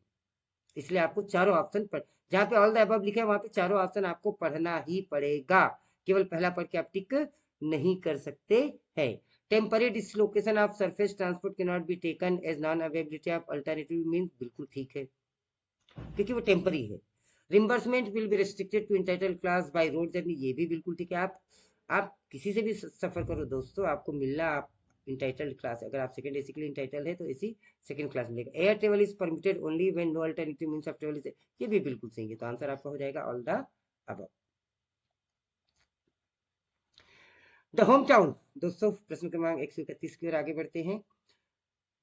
इसलिए आपको चारों ऑप्शन पढ़, जहाँ पे ऑल द अबव लिखा है वहां पे चारों ऑप्शन आपको पढ़ना ही पड़ेगा, केवल पहला पढ़ के आप टिक नहीं कर सकते हैं। Temporary dislocation of surface transport can not be taken as non availability of alternative means, बिल्कुल ठीक है क्योंकि वो टेम्पररी है। Reimbursement will be restricted to entitle class by road journey, ये भी बिल्कुल ठीक है। आप किसी से भी सफर करो दोस्तों, आपको मिलना आप इंटाइटल्ड क्लास, अगर आप सेकंड एसी के लिए इंटाइटल है तो एसी सेकंड क्लास मिलेगा। Air travel is permitted only when no alternative means of travel is, ये भी बिल्कुल सही है, तो आंसर आपका हो जाएगा all the above. The home town, दोस्तों प्रश्न क्रमांक 131 की ओर आगे बढ़ते हैं।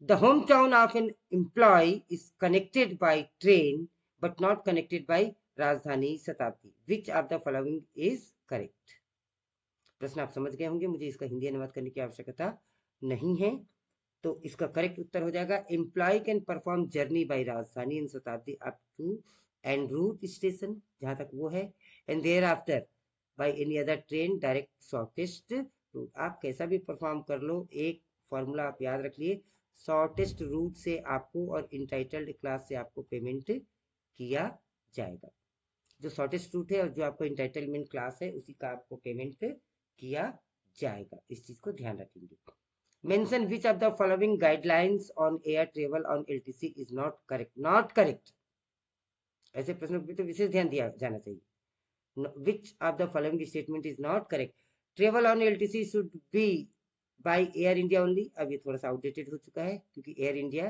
The home town of an employ is connected by train but not connected by Rajdhani Shatabdi, which of the following is correct. प्रश्न आप समझ गए होंगे, मुझे इसका हिंदी अनुवाद करने की आवश्यकता नहीं है, तो इसका करेक्ट उत्तर हो जाएगा employ can perform journey by Rajdhani in Shatabdi up to end route station, जहां तक वो है, and thereafter by any other train direct shortest route. आप कैसा भी परफॉर्म कर लो, एक फॉर्मूला आप याद रख लिए, शॉर्टेस्ट रूट से आपको और इंटाइटल्ड क्लास से आपको पेमेंट किया जाएगा। जो शॉर्टेस्ट रूट है और जो आपको इंटाइटलमेंट क्लास है उसी का आपको पेमेंट किया जाएगा, इस चीज को ध्यान रखेंगे। Mention which of the following guidelines on air travel on LTC is not correct, not correct, ऐसे प्रश्नों पर तो विशेष ध्यान दिया जाना चाहिए। विच of the following statement is not correct. Travel on LTC should be by air India only, अब ये थोड़ा सा आउटडेटेड हो चुका है क्योंकि एयर इंडिया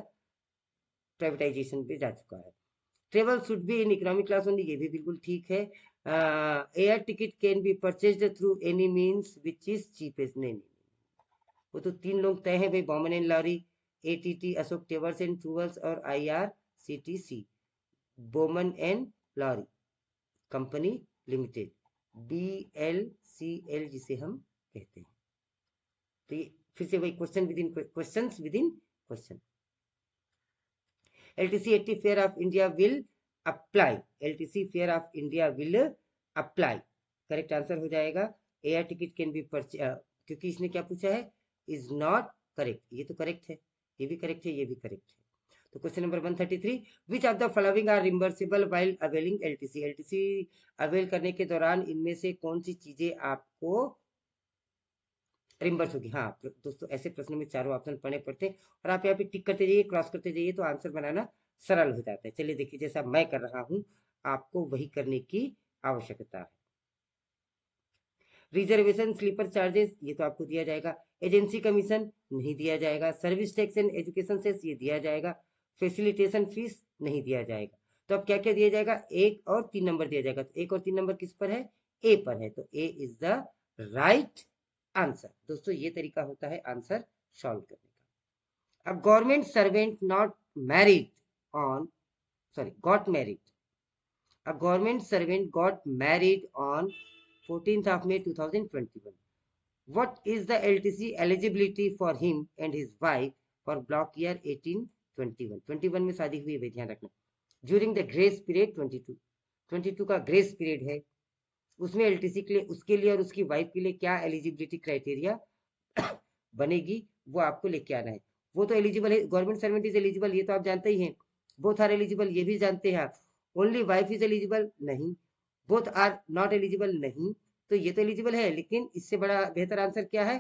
प्राइवेटाइजेशन पे जा चुका है। Travel should be in economic class only, ये भी बिल्कुल ठीक है। Air ticket can be purchased through any means which is cheapest, नहीं, वो तो 3 लोग तय है भाई, Balmer and Lawrie, ATT Ashok travels and tours और IRCTC, Balmer and Lawrie company limited, BLCL जिसे हम कहते हैं। तो ये फिर से वही question within questions within question. LTC 80 fair of India will apply, LTC fair of India will apply, correct answer हो जाएगा एयर टिकट कैन बी क्योंकि इसने क्या पूछा है, इज नॉट करेक्ट, ये तो करेक्ट है, ये भी करेक्ट है, ये भी करेक्ट है। तो question number 133, which of the following are reimbursable while availing LTC, LTC avail करने के दौरान इनमें से कौन सी चीजें आपको रिम्बर्स होगी। हाँ दोस्तों, ऐसे प्रश्नों में चारों ऑप्शन पढ़ने पड़ते हैं और आप यहाँ पे टिक करते जाइए, क्रॉस करते जाइए, तो आंसर बनाना सरल हो जाता है। चलिए देखिए, जैसा मैं कर रहा हूँ आपको वही करने की आवश्यकता है। रिजर्वेशन स्लीपर चार्जेस, ये तो आपको दिया जाएगा। एजेंसी कमीशन नहीं दिया जाएगा। Service tax and education cess, ये दिया जाएगा। फैसिलिटेशन फीस नहीं दिया जाएगा। तो अब क्या क्या दिया जाएगा, 1 और 3 नंबर दिया जाएगा। तो 1 और 3 नंबर किस पर है, ए पर है, तो ए इज द राइट आंसर। दोस्तों ये तरीका होता है आंसर सॉल्व करने का। अ government servant not married on got married. A government servant got married on 14th of May 2021. What is the LTC eligibility for him and his wife for block year 1821? 21 में शादी हुई है, ध्यान रखना। During the grace period 22 का grace period है, उसमें LTC के लिए, उसके लिए और उसकी वाइफ के लिए क्या एलिजिबिलिटी क्राइटेरिया बनेगी वो आपको लेके आना है। वो तो एलिजिबल है, गवर्नमेंट सर्वेंट इज एलिजिबल, ये तो आप जानते ही हैं। बोथ आर एलिजिबल, ये भी जानते हैं आप। ओनली वाइफ इज एलिजिबल, नहीं। बोथ आर नॉट एलिजिबल, नहीं। तो ये तो एलिजिबल है, लेकिन इससे बड़ा बेहतर आंसर क्या है?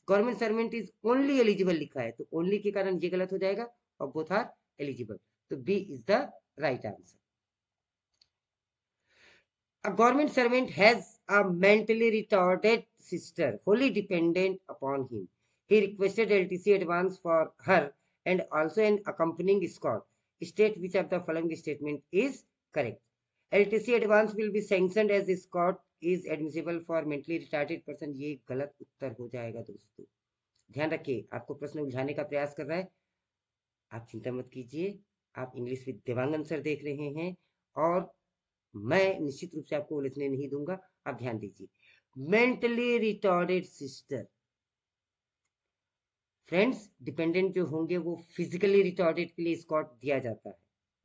Government servant is only eligible लिखा है, तो ओनली के कारण ये गलत हो जाएगा, और बोथ आर एलिजिबल, तो B is the right answer. A government servant has a mentally retarded sister wholly dependent upon him. He requested LTC advance for her and also an accompanying escort. State which of the following statement is correct. LTC advance will be sanctioned as escort is admissible for mentally retarded person. ये गलत उत्तर हो जाएगा दोस्तों। ध्यान रखिए, आपको प्रश्न उलझाने का प्रयास कर रहा है, आप चिंता मत कीजिए। आप इंग्लिश विद देवांगन सर देख रहे हैं और मैं निश्चित रूप से आपको उलझने नहीं दूंगा। आप ध्यान दीजिए, mentally retarded sister. Friends, dependent जो होंगे वो फिजिकली रिटार्डेड के लिए स्कॉट दिया जाता है,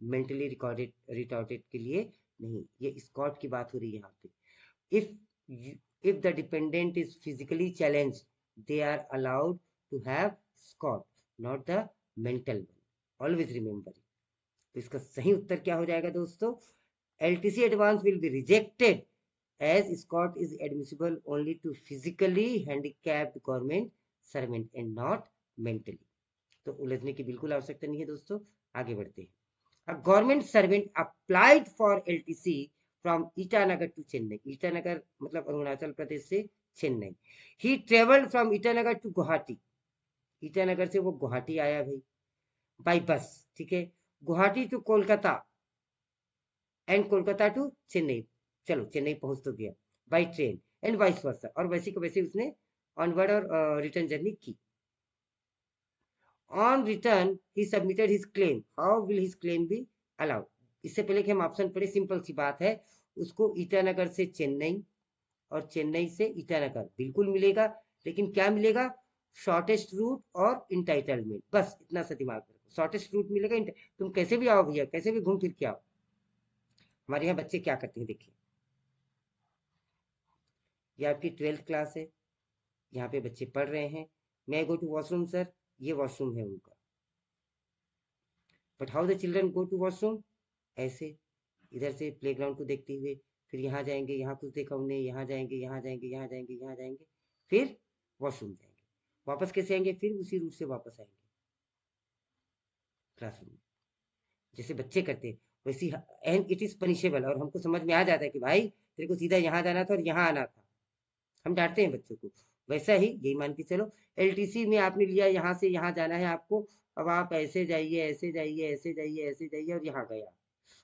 मेंटली रिटार्डेड के लिए नहीं। ये स्कॉट की बात हो रही है यहाँ पे। If the dependent is physically challenge, they are allowed to have escort, not the mental one. Always remember. तो इसका सही उत्तर क्या हो जाएगा दोस्तों? LTC advance will be rejected as escort is admissible only to physically handicapped government servant and not mentally. तो उलझने की बिल्कुल आवश्यकता नहीं है दोस्तों, आगे बढ़ते हैं। A government servant applied for LTC from Itanagar to Chennai. Itanagar मतलब अरुणाचल प्रदेश से Chennai. He traveled from Itanagar to Guwahati. Itanagar से वो गुवाहाटी आया भाई, बाई बस, ठीक है। Guwahati to Kolkata and Kolkata to Chennai, चलो चेन्नई पहुंच तो गया, by train and vice versa, और वैसे को वैसे उसने ऑनवर्ड और रिटर्न जर्नी की। ऑन रिटर्न ही submitted his claim, how will his claim be allowed? इससे पहले कि हम ऑप्शन पढ़े, सिंपल सी बात है, उसको ईटानगर से चेन्नई और चेन्नई से ईटानगर बिल्कुल मिलेगा, लेकिन क्या मिलेगा? शॉर्टेस्ट रूट और इंटाइटलमेंट, बस इतना सा दिमाग रखो। शॉर्टेस्ट रूट मिलेगा, तुम कैसे भी आओ भैया, कैसे भी घूम फिर के आओ। हमारे यहाँ बच्चे क्या करते हैं देखिए, ये आपकी 12th क्लास है, यहाँ पे बच्चे पढ़ रहे हैं। मैं गो टू वॉशरूम सर, ये वॉशरूम है उनका। But how the children go to washroom? ऐसे, इधर से प्लेग्राउंड को देखते हुए, फिर यहाँ जाएंगे, यहाँ कुछ देखा उन्हें, यहाँ जाएंगे, यहाँ जाएंगे, यहाँ जाएंगे, यहाँ जाएंगे, फिर वॉशरूम जाएंगे। वापस कैसे आएंगे? फिर उसी रूट से वापस आएंगे क्लासरूम में, जैसे बच्चे करते हैं वैसी। एंड इट इज पनिशेबल, और हमको समझ में आ जाता है कि भाई तेरे को सीधा यहाँ जाना था और यहाँ आना था, हम डांटते हैं बच्चों को। वैसा ही यही मान के चलो, एलटीसी में आपने लिया, यहाँ से यहाँ जाना है आपको, अब आप ऐसे जाइए, ऐसे जाइए, ऐसे जाइए, ऐसे जाइए, और यहाँ गया,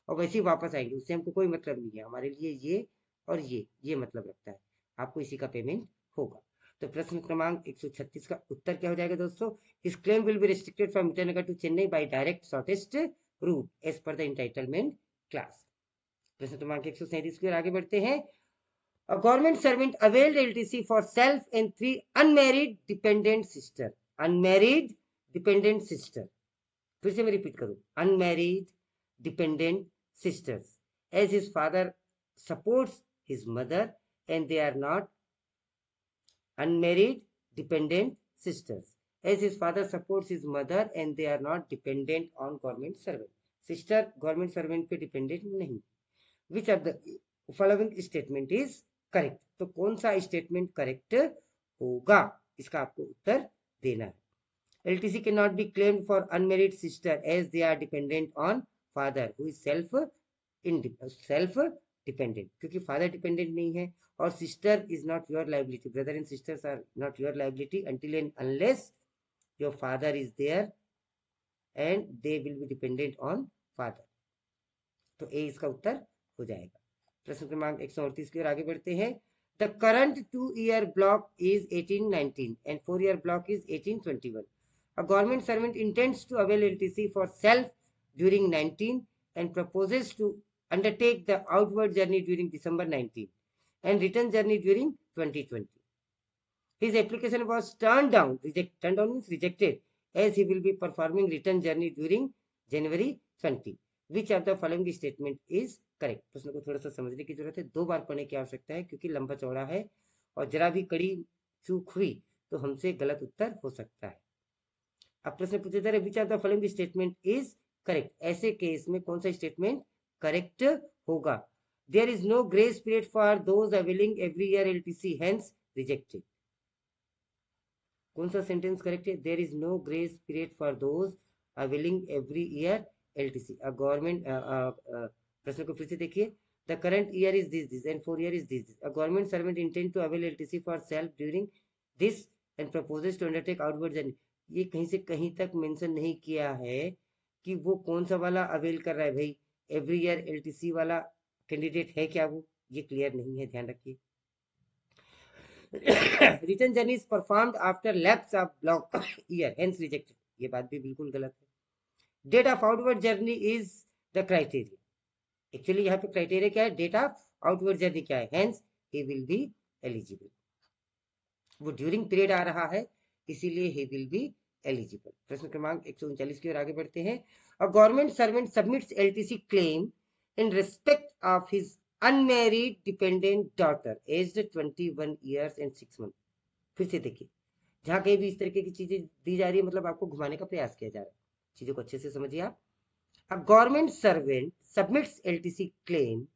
और वैसे ही वापस आएंगे, उससे हमको कोई मतलब नहीं है। हमारे लिए ये और ये मतलब रखता है, आपको इसी का पेमेंट होगा। तो प्रश्न क्रमांक 136 का उत्तर क्या हो जाएगा दोस्तों? His claim will be restricted from Itanagar to Chennai by direct shortest route as per the entitlement class. प्रश्न क्रमांक 137 की ओर आगे बढ़ते हैं। A government servant availed LTC for self and 3 unmarried dependent sister. Unmarried dependent sister. फिर से मैं रिपीट करूं, unmarried dependent sisters. As his father supports his mother and they are not unmarried dependent sisters. As his father supports his mother and they are not dependent on government servant. Sister government servant पे dependent नहीं। Which of the following statement is correct? तो कौन सा statement correct होगा, इसका आपको उत्तर देना है। LTC can not be claimed for unmarried sister as they are dependent on father who is self dependent, क्योंकि फादर डिपेंडेंट नहीं है, और sister is not your liability, brother and sisters are not your liability until and unless your father is there and they will be dependent on father. तो A इसका उत्तर हो जाएगा। प्रश्न क्रमांक 138 की ओर आगे बढ़ते हैं। The current 2-year block is 1819 and 4-year block is 1821. A government servant intends to avail LTC for self during 19 and proposes to undertake the outward journey during December 19 and return journey during 2020. His application was turned down means rejected, as he will be performing return journey during January 20. Which of the following statement is correct? प्रश्न को थोड़ा सा समझने की जरूरत है, 2 बार पढ़ने की आवश्यकता है क्योंकि लंबा चौड़ा है और जरा भी कड़ी चूक हुई तो हमसे गलत उत्तर हो सकता है। अब प्रश्न पूछे जा रहे which of the following statement is correct? ऐसे केस में कौन सा स्टेटमेंट करेक्ट होगा? There is no grace period for those availing every year LTC, hence rejected. कौन सा सेंटेंस करेक्ट है? There is no grace period for those availing every year LTC. A government प्रश्न को फिर से देखिए। The current year is this and 4 year is this. A government servant intend to avail LTC for self during this and proposes to undertake outward journey. ये कहीं से कहीं तक मेंशन नहीं किया है कि वो कौन सा वाला अवेल कर रहा है भाई। एवरी ईयर एलटीसी वाला कैंडिडेट है क्या वो? ये क्लियर नहीं है, ध्यान रखिए। Return journey is performed after lapse of block year, hence rejected. ये बात भी बिल्कुल गलत है। Date of outward journey is the criteria. Actually यहाँ पे क्राइटेरिया क्या है? डेट ऑफ आउटवर्ड जर्नी क्या है? Hence he will be eligible. वो ड्यूरिंग पीरियड आ रहा है इसीलिए ही विल बी एलिजिबल। प्रश्न क्रमांक 139 की ओर आगे बढ़ते हैं। A government servant submits LTC claim in respect of his unmarried dependent daughter aged 21 years and 6 month. फिर से देखिए, जहां कहीं भी इस तरीके की चीजें दी जा रही है मतलब आपको घुमाने का प्रयास किया जा रहा है। चीजों को अच्छे से समझिए आप। A government servant submits LTC claim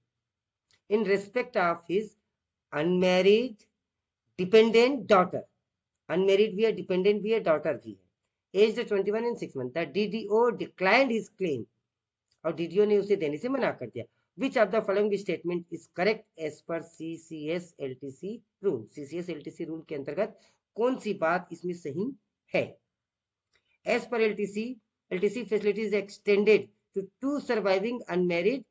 in respect of his unmarried dependent daughter, unmarried भी है, डिपेंडेंट भी है, डॉटर भी है, age 21 and 6 month. The DDO declined his claim, और डीडीओ ने उसे देने से मना कर दिया। Which of the following statement is correct as per CCS LTC rule? CCS LTC rule के अंतर्गत कौन सी बात इसमें सही है? As per LTC facilities extended to 2 surviving unmarried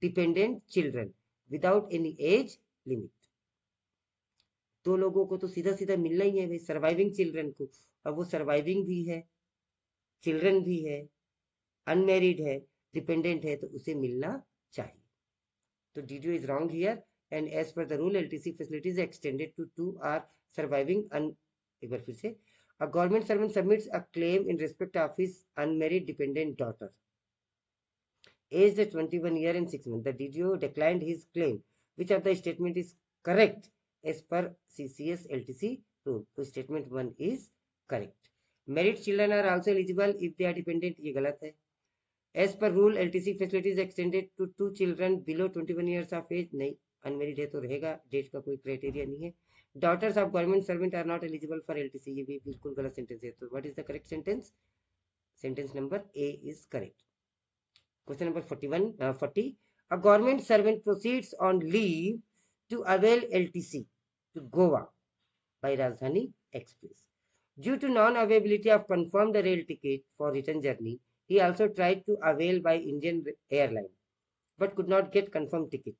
dependent children without any age limit. 2 लोगों को तो सीधा सीधा मिलना ही है भाई, सर्वाइविंग चिल्ड्रन को। अब वो सर्वाइविंग भी है, चिल्ड्रन भी है, अनमेरिड है, डिपेंडेंट है, तो उसे मिलना चाहिए। तो DDO is wrong here and as per the rule LTC facilities extended to 2 are surviving एक बार फिर से। A government servant submits a claim in respect of his unmarried dependent daughter aged 21 year and 6 months. The DDO declined his claim. Which of the statement is correct as per CCS LTC rule? So statement 1 is correct. Married children are also eligible if they are dependent. ये गलत है। As per rule, LTC facilities extended to 2 children below 21 years of age. नहीं, unmarried है तो रहेगा, date का कोई criteria नहीं है। Daughters of government servant are not eligible for LTC. ये भी बिल्कुल गलत सेंटेंस है। तो what is the correct sentence? Sentence number A is correct. Question number 40. A government servant proceeds on leave to avail LTC to Goa by Rajdhani Express. Due to non-availability of confirmed rail ticket for return journey, he also tried to avail by Indian Airline, but could not get confirmed ticket.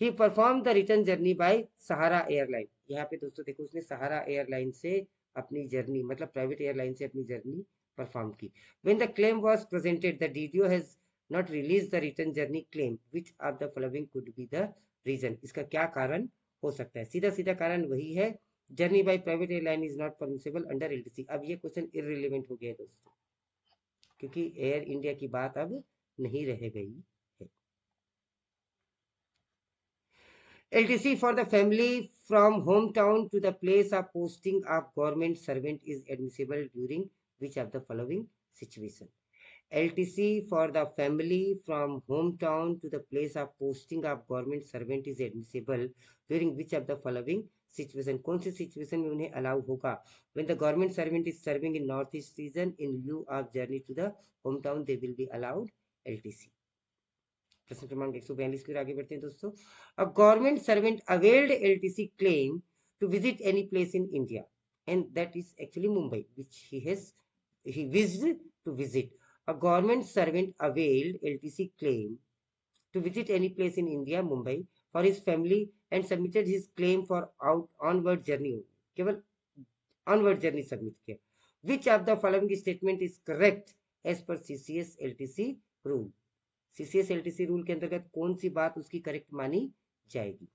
He performed the return journey by Sahara Airline. यहाँ पे दोस्तों देखो, उसने सहारा airline से अपनी journey मतलब private airline से अपनी जर्नी परफॉर्म की। When the claim was presented, the DDO has not release the return journey claim. Which of the following could be the reason? इसका क्या कारण हो सकता है? सीधा सीधा कारण वही है, journey by private airline is not permissible under LTC. अब ये क्वेश्चन इररिलेवेंट हो गया दोस्तों, क्योंकि एयर इंडिया की बात अब नहीं रह गई है। LTC for the family from hometown to the place of posting of government servant is admissible during which of the following situation? LTC for the family from hometown to the place of posting of government servant is admissible during which of the following situation? कौन सी situation में उन्हें allow होगा? When the government servant is serving in northeast region in lieu of journey to the hometown, they will be allowed LTC. प्रश्न क्रमांक 142 की ओर आगे बढ़ते हैं दोस्तों। A government servant availed LTC claim to visit any place in India, and that is actually Mumbai, which he wished to visit. A government servant availed LTC claim to visit any place in India, Mumbai, for his family and submitted his claim for onward journey. केवल onward journey submit किया. Which of the following statement is correct as per CCS LTC rule? CCS LTC rule के अंतर्गत कौन सी बात उसकी correct मानी जाएगी?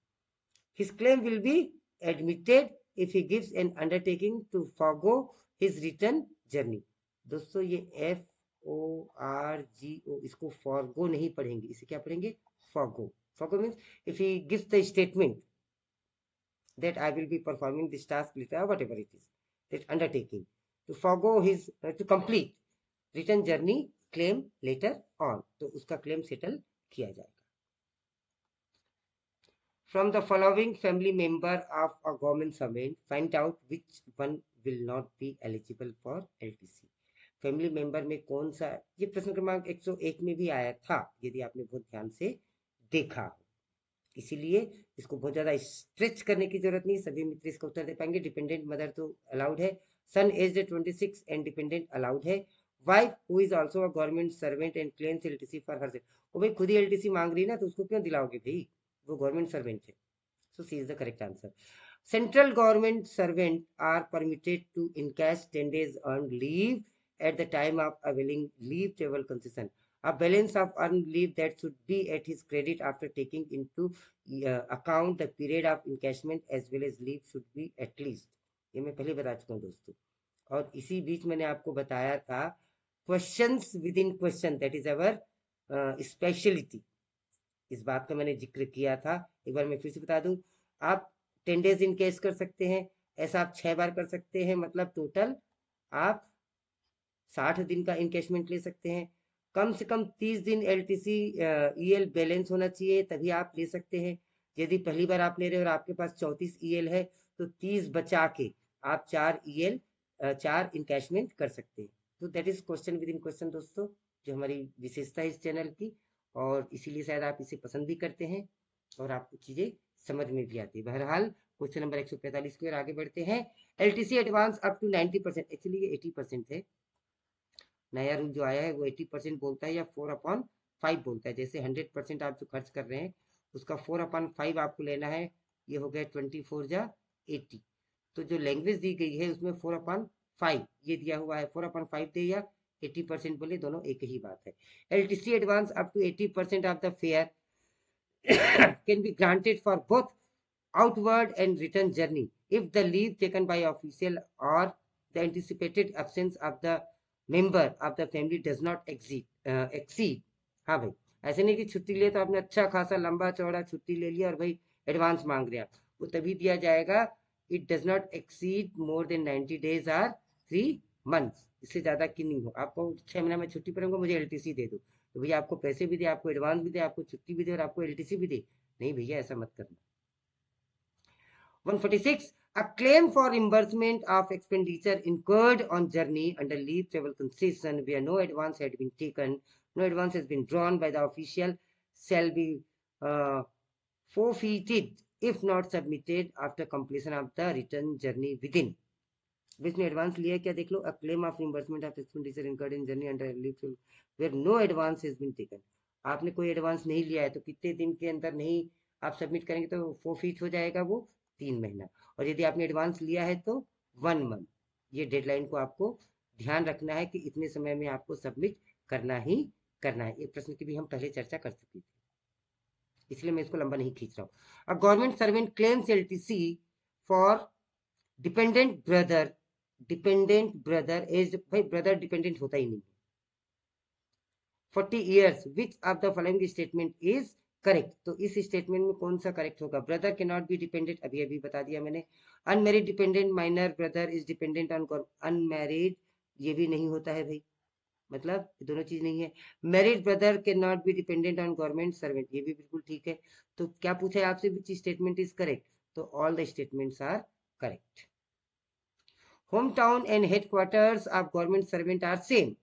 His claim will be admitted if he gives an undertaking to forgo his return journey. दोस्तों ये FORGO, इसको forgo नहीं पढ़ेंगे, इसे क्या पढ़ेंगे? Forgo. Forgo means if he gives the statement that I will be performing this task later, whatever it is, that undertaking to forgo his to complete return journey claim later on, तो उसका claim settle किया जाएगा. From the following family member of a government servant, find out which one will not be eligible for LTC. Family member में कौन सा, ये प्रश्न क्रमांक 101 में भी आया था यदि आपने बहुत ध्यान से देखा हो, इसीलिए इसको बहुत ज्यादा स्ट्रेच करने की जरूरत नहीं, सभी मित्र इसका उत्तर दे पाएंगे. डिपेंडेंट मदर तो अलाउड है, सन एज्ड 26 एंड डिपेंडेंट अलाउड है, wife who is also a government servant and claims LTC for herself. वो भाई खुद ही एलटीसी मांग रही है ना, तो उसको क्यों दिलाओगे भाई, वो गवर्नमेंट सर्वेंट है. So C is the correct answer. Central government servants are permitted to encash 10 days earned leave at the time of availing leave table concession. A balance of earned leave that should be at his credit after taking into account the period of encashment as well as leave should be at least. ये मैं पहले बता चुका हूँ दोस्तों. और इसी बीच मैंने आपको बताया था questions within question, that is our speciality. इस बात का मैंने जिक्र किया था, एक बार मैं फिर से बता दूं. आप 10 डेज इन कैश कर सकते हैं, ऐसा आप 6 बार कर सकते हैं, मतलब टोटल आप 60 दिन का इनकैशमेंट ले सकते हैं. कम से कम 30 दिन LTC EL बैलेंस होना चाहिए, तभी आप ले सकते हैं. यदि पहली बार आप ले रहे हो और आपके पास 34 EL है, तो 30 बचा के आप 4 इनकैशमेंट कर सकते हैं. तो that is question within question दोस्तों, जो हमारी विशेषता है इस चैनल की, और इसीलिए शायद आप इसे पसंद भी करते हैं और आपको चीजें समझ में भी आती है. बहरहाल क्वेश्चन नंबर 145 की ओर आगे बढ़ते हैं. LTC advance up to 90%, actually ये 80% है. नया रूल जो आया है वो 80% बोलता है या 4/5 बोलता है. जैसे 100% आप जो खर्च कर रहे हैं उसका 4/5 आपको लेना है, ये हो गया 24 जा 80. तो जो लैंग्वेज दी गई है उसमें 4/5 ये दिया हुआ है, 4/5 दे या 80% बोले, दोनों एक ही बात है. LTC advance up to 80% of the fare can be granted for both outward and return journey if the leave taken by official or the anticipated absence of the member of the family does not exceed. हाँ भाई, ऐसे नहीं कि छुट्टी लिए तो आपने अच्छा खासा लंबा चौड़ा छुट्टी ले लिया और भाई एडवांस मांग रहे आप, वो तभी दिया जाएगा. It does not exceed more than 90 days और 3 months. इससे ज्यादा की नहीं हो. आपको 6 महीना में छुट्टी पर रहूंगा, मुझे LTC दे दो, तो भैया आपको पैसे भी दे, आपको एडवांस भी दे, आपको छुट्टी भी दे और आपको LTC भी दे. नहीं भैया, ऐसा मत करना. 146. A claim for reimbursement of expenditure incurred on journey under leave travel concession where no advance had been taken, no advance has been drawn by the official, shall be forfeited if not submitted after completion of the return journey within. जिसने advance लिया क्या देख लो. A claim of reimbursement of expenditure incurred in journey under leave where no advance has been taken. आपने कोई advance नहीं लिया है तो कितने दिन के अंदर नहीं आप सबमिट करेंगे तो फोरफीट हो जाएगा वो 3 महीना. और यदि आपने एडवांस लिया है तो 1 month. ये डेडलाइन को आपको ध्यान रखना है कि इतने समय में आपको सबमिट करना ही करना है. ये प्रश्न की भी हम पहले चर्चा कर चुके थे, इसलिए मैं इसको लंबा नहीं खींच रहा हूँ. A government servant claims LTC for dependent brother age, भाई ब्रदर डिपेंडेंट होता ही नहीं. 40 years, which of the following statement is correct? तो इस स्टेटमेंट में कौन सा करेक्ट होगा? Brother can not be dependent, अभी अभी बता दिया मैंने. Unmarried dependent minor brother is dependent on, unmarried ये भी नहीं होता है भाई, मतलब दोनों चीज नहीं है. Married brother can not B dependent on government servant, ये भी बिल्कुल ठीक है. तो क्या पूछा है आपसे, विच स्टेटमेंट इज करेक्ट? तो all the statements are correct. Home town and headquarters of government servant are same,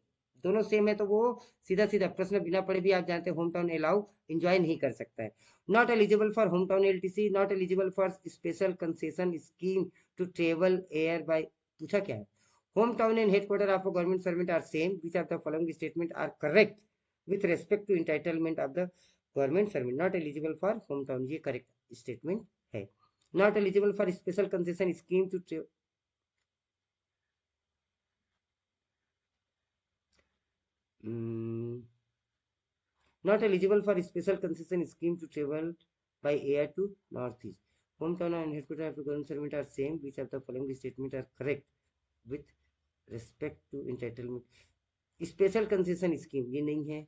दोनों सेम है, तो वो सीधा सीधा प्रश्न बिना पढ़े भी आप जानते हैं होम टाउन अलाउ एंजॉय नहीं कर सकता है. Not eligible for home town LTC, not eligible for special concession scheme to travel air by. पूछा क्या है? Home town and headquarter of a government servant are same, which of the following statement are correct with respect to entitlement of the government servant, not eligible for home town, ये correct statement है। Not eligible for special concession scheme to not eligible for special concession scheme to travel by air to northeast. Hometown and headquarters of the government servant are same. Which of the following statement are correct with respect to entitlement? Special concession scheme ये नहीं है।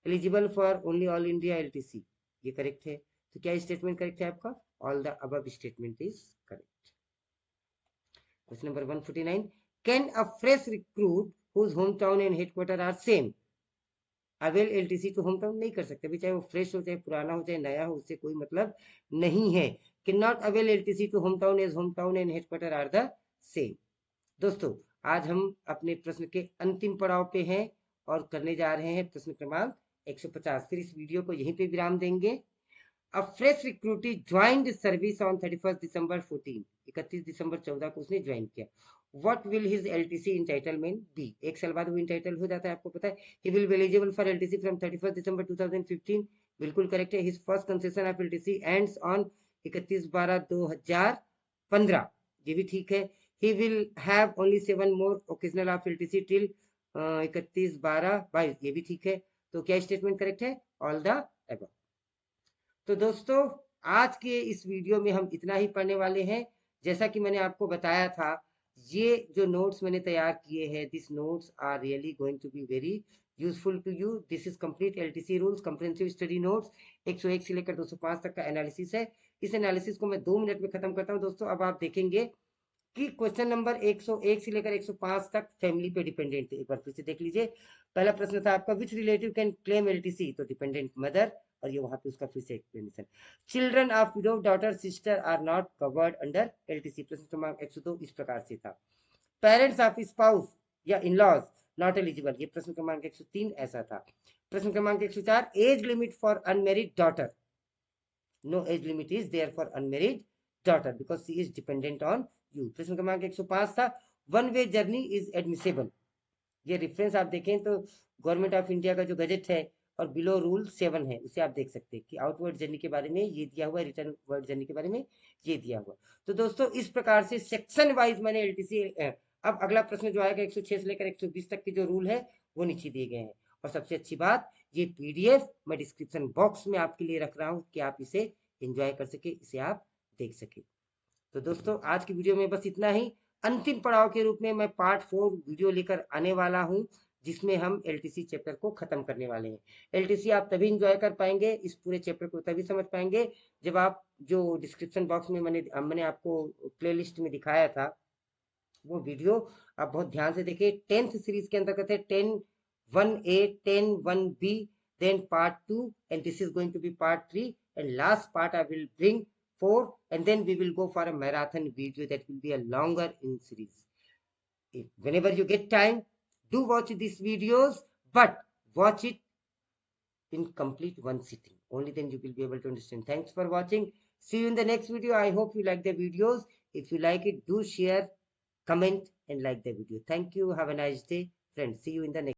Eligible for only all India LTC ये correct है। तो क्या statement correct है आपका? All the above statement is correct. Question number 149, can a fresh recruit whose home town and headquarter are same avail LTC to home town? नहीं कर सकते भी, चाहे वो फ्रेश हो, चाहे पुराना हो, चाहे नया हो, उससे कोई मतलब नहीं है। Can not avail LTC to home town as home town and headquarter are the same. दोस्तों आज हम अपने प्रश्न के अंतिम पड़ाव पे हैं और करने जा रहे हैं प्रश्न क्रमांक 150। फिर इस वीडियो को यहीं पे विराम देंगे। A fresh recruitee joined service on 31st December 14, 31 दिसंबर 14 को उसने ज्वाइन किया। What will his LTC entitlement be? एक साल बाद वो इंटाइटल हो जाता है, आपको पता है। He will be eligible for LTC from 31st December 2015, बिल्कुल करेक्ट है। His first concession of LTC ends on 31/12/2015, ये भी ठीक है। He will have only 7 more occasional of LTC till 31/12/22, ये भी ठीक है। तो क्या स्टेटमेंट करेक्ट है? All the above. तो दोस्तों आज के इस वीडियो में हम इतना ही पढ़ने वाले हैं। जैसा कि मैंने आपको बताया था, ये जो नोट्स मैंने तैयार किए हैं, this notes are really going to be very useful to you. This is complete LTC rules comprehensive study notes. 101 से लेकर 205 तक का एनालिसिस है। इस एनालिसिस को मैं 2 मिनट में खत्म करता हूं। दोस्तों अब आप देखेंगे कि क्वेश्चन नंबर 101 से लेकर 105 तक फैमिली पे डिपेंडेंट थे। एक बार फिर से देख लीजिए। पहला प्रश्न था आपका, which relative can claim LTC? तो डिपेंडेंट मदर, और ये वहां पे उसका फिर से explanation. Children of widow daughter sister are not covered under LTC. प्रश्न क्रमांक 102 इस प्रकार से था। पेरेंट्स ऑफ स्पाउस या इन लॉज नॉट एलिजिबल, ये प्रश्न क्रमांक 103 ऐसा था। प्रश्न क्रमांक 104, age limit for unmarried daughter, no age limit is there for unmarried daughter because she is dependent on you। प्रश्न क्रमांक 105 था, one way journey is admissible. ये रेफरेंस आप देखें तो गवर्नमेंट ऑफ इंडिया का जो गजट है और बिलो रूल 7 है, उसे आप देख सकते हैं कि आउटवर्ड जर्नी के बारे में ये दिया हुआ है, रिटर्न वर्ड जर्नी के बारे में ये दिया हुआ। तो दोस्तों इस प्रकार से सेक्शन वाइज मैंने एलटीसी। अब अगला प्रश्न जो आएगा 106 से लेकर 120 तक के जो रूल है वो नीचे दिए गए हैं। और सबसे अच्छी बात, ये पीडीएफ मैं डिस्क्रिप्शन बॉक्स में आपके लिए रख रहा हूँ कि आप इसे एंजॉय कर सके, इसे आप देख सके। तो दोस्तों आज की वीडियो में बस इतना ही। अंतिम पड़ाव के रूप में मैं पार्ट 4 वीडियो लेकर आने वाला हूं, जिसमें हम एलटीसी चैप्टर को खत्म करने वाले हैं। एलटीसी आप तभी एंजॉय कर पाएंगे, इस पूरे चैप्टर को तभी समझ पाएंगे जब आप जो डिस्क्रिप्शन बॉक्स में मैंने आपको प्लेलिस्ट में दिखाया था वो वीडियो आप बहुत ध्यान से देखिए। 10th सीरीज के अंतर्गत है 10(1)(a), 10(1)(b), then part 2, and this is going to be part 3, and last part I will bring 4, and then we will go for a marathon video that will be a longer in series. Whenever you get time, do watch these videos, but watch it in complete one sitting. Only then you will be able to understand. Thanks for watching. See you in the next video. I hope you like the videos. If you like it, do share, comment and like the video. Thank you. Have a nice day, friends. See you in the next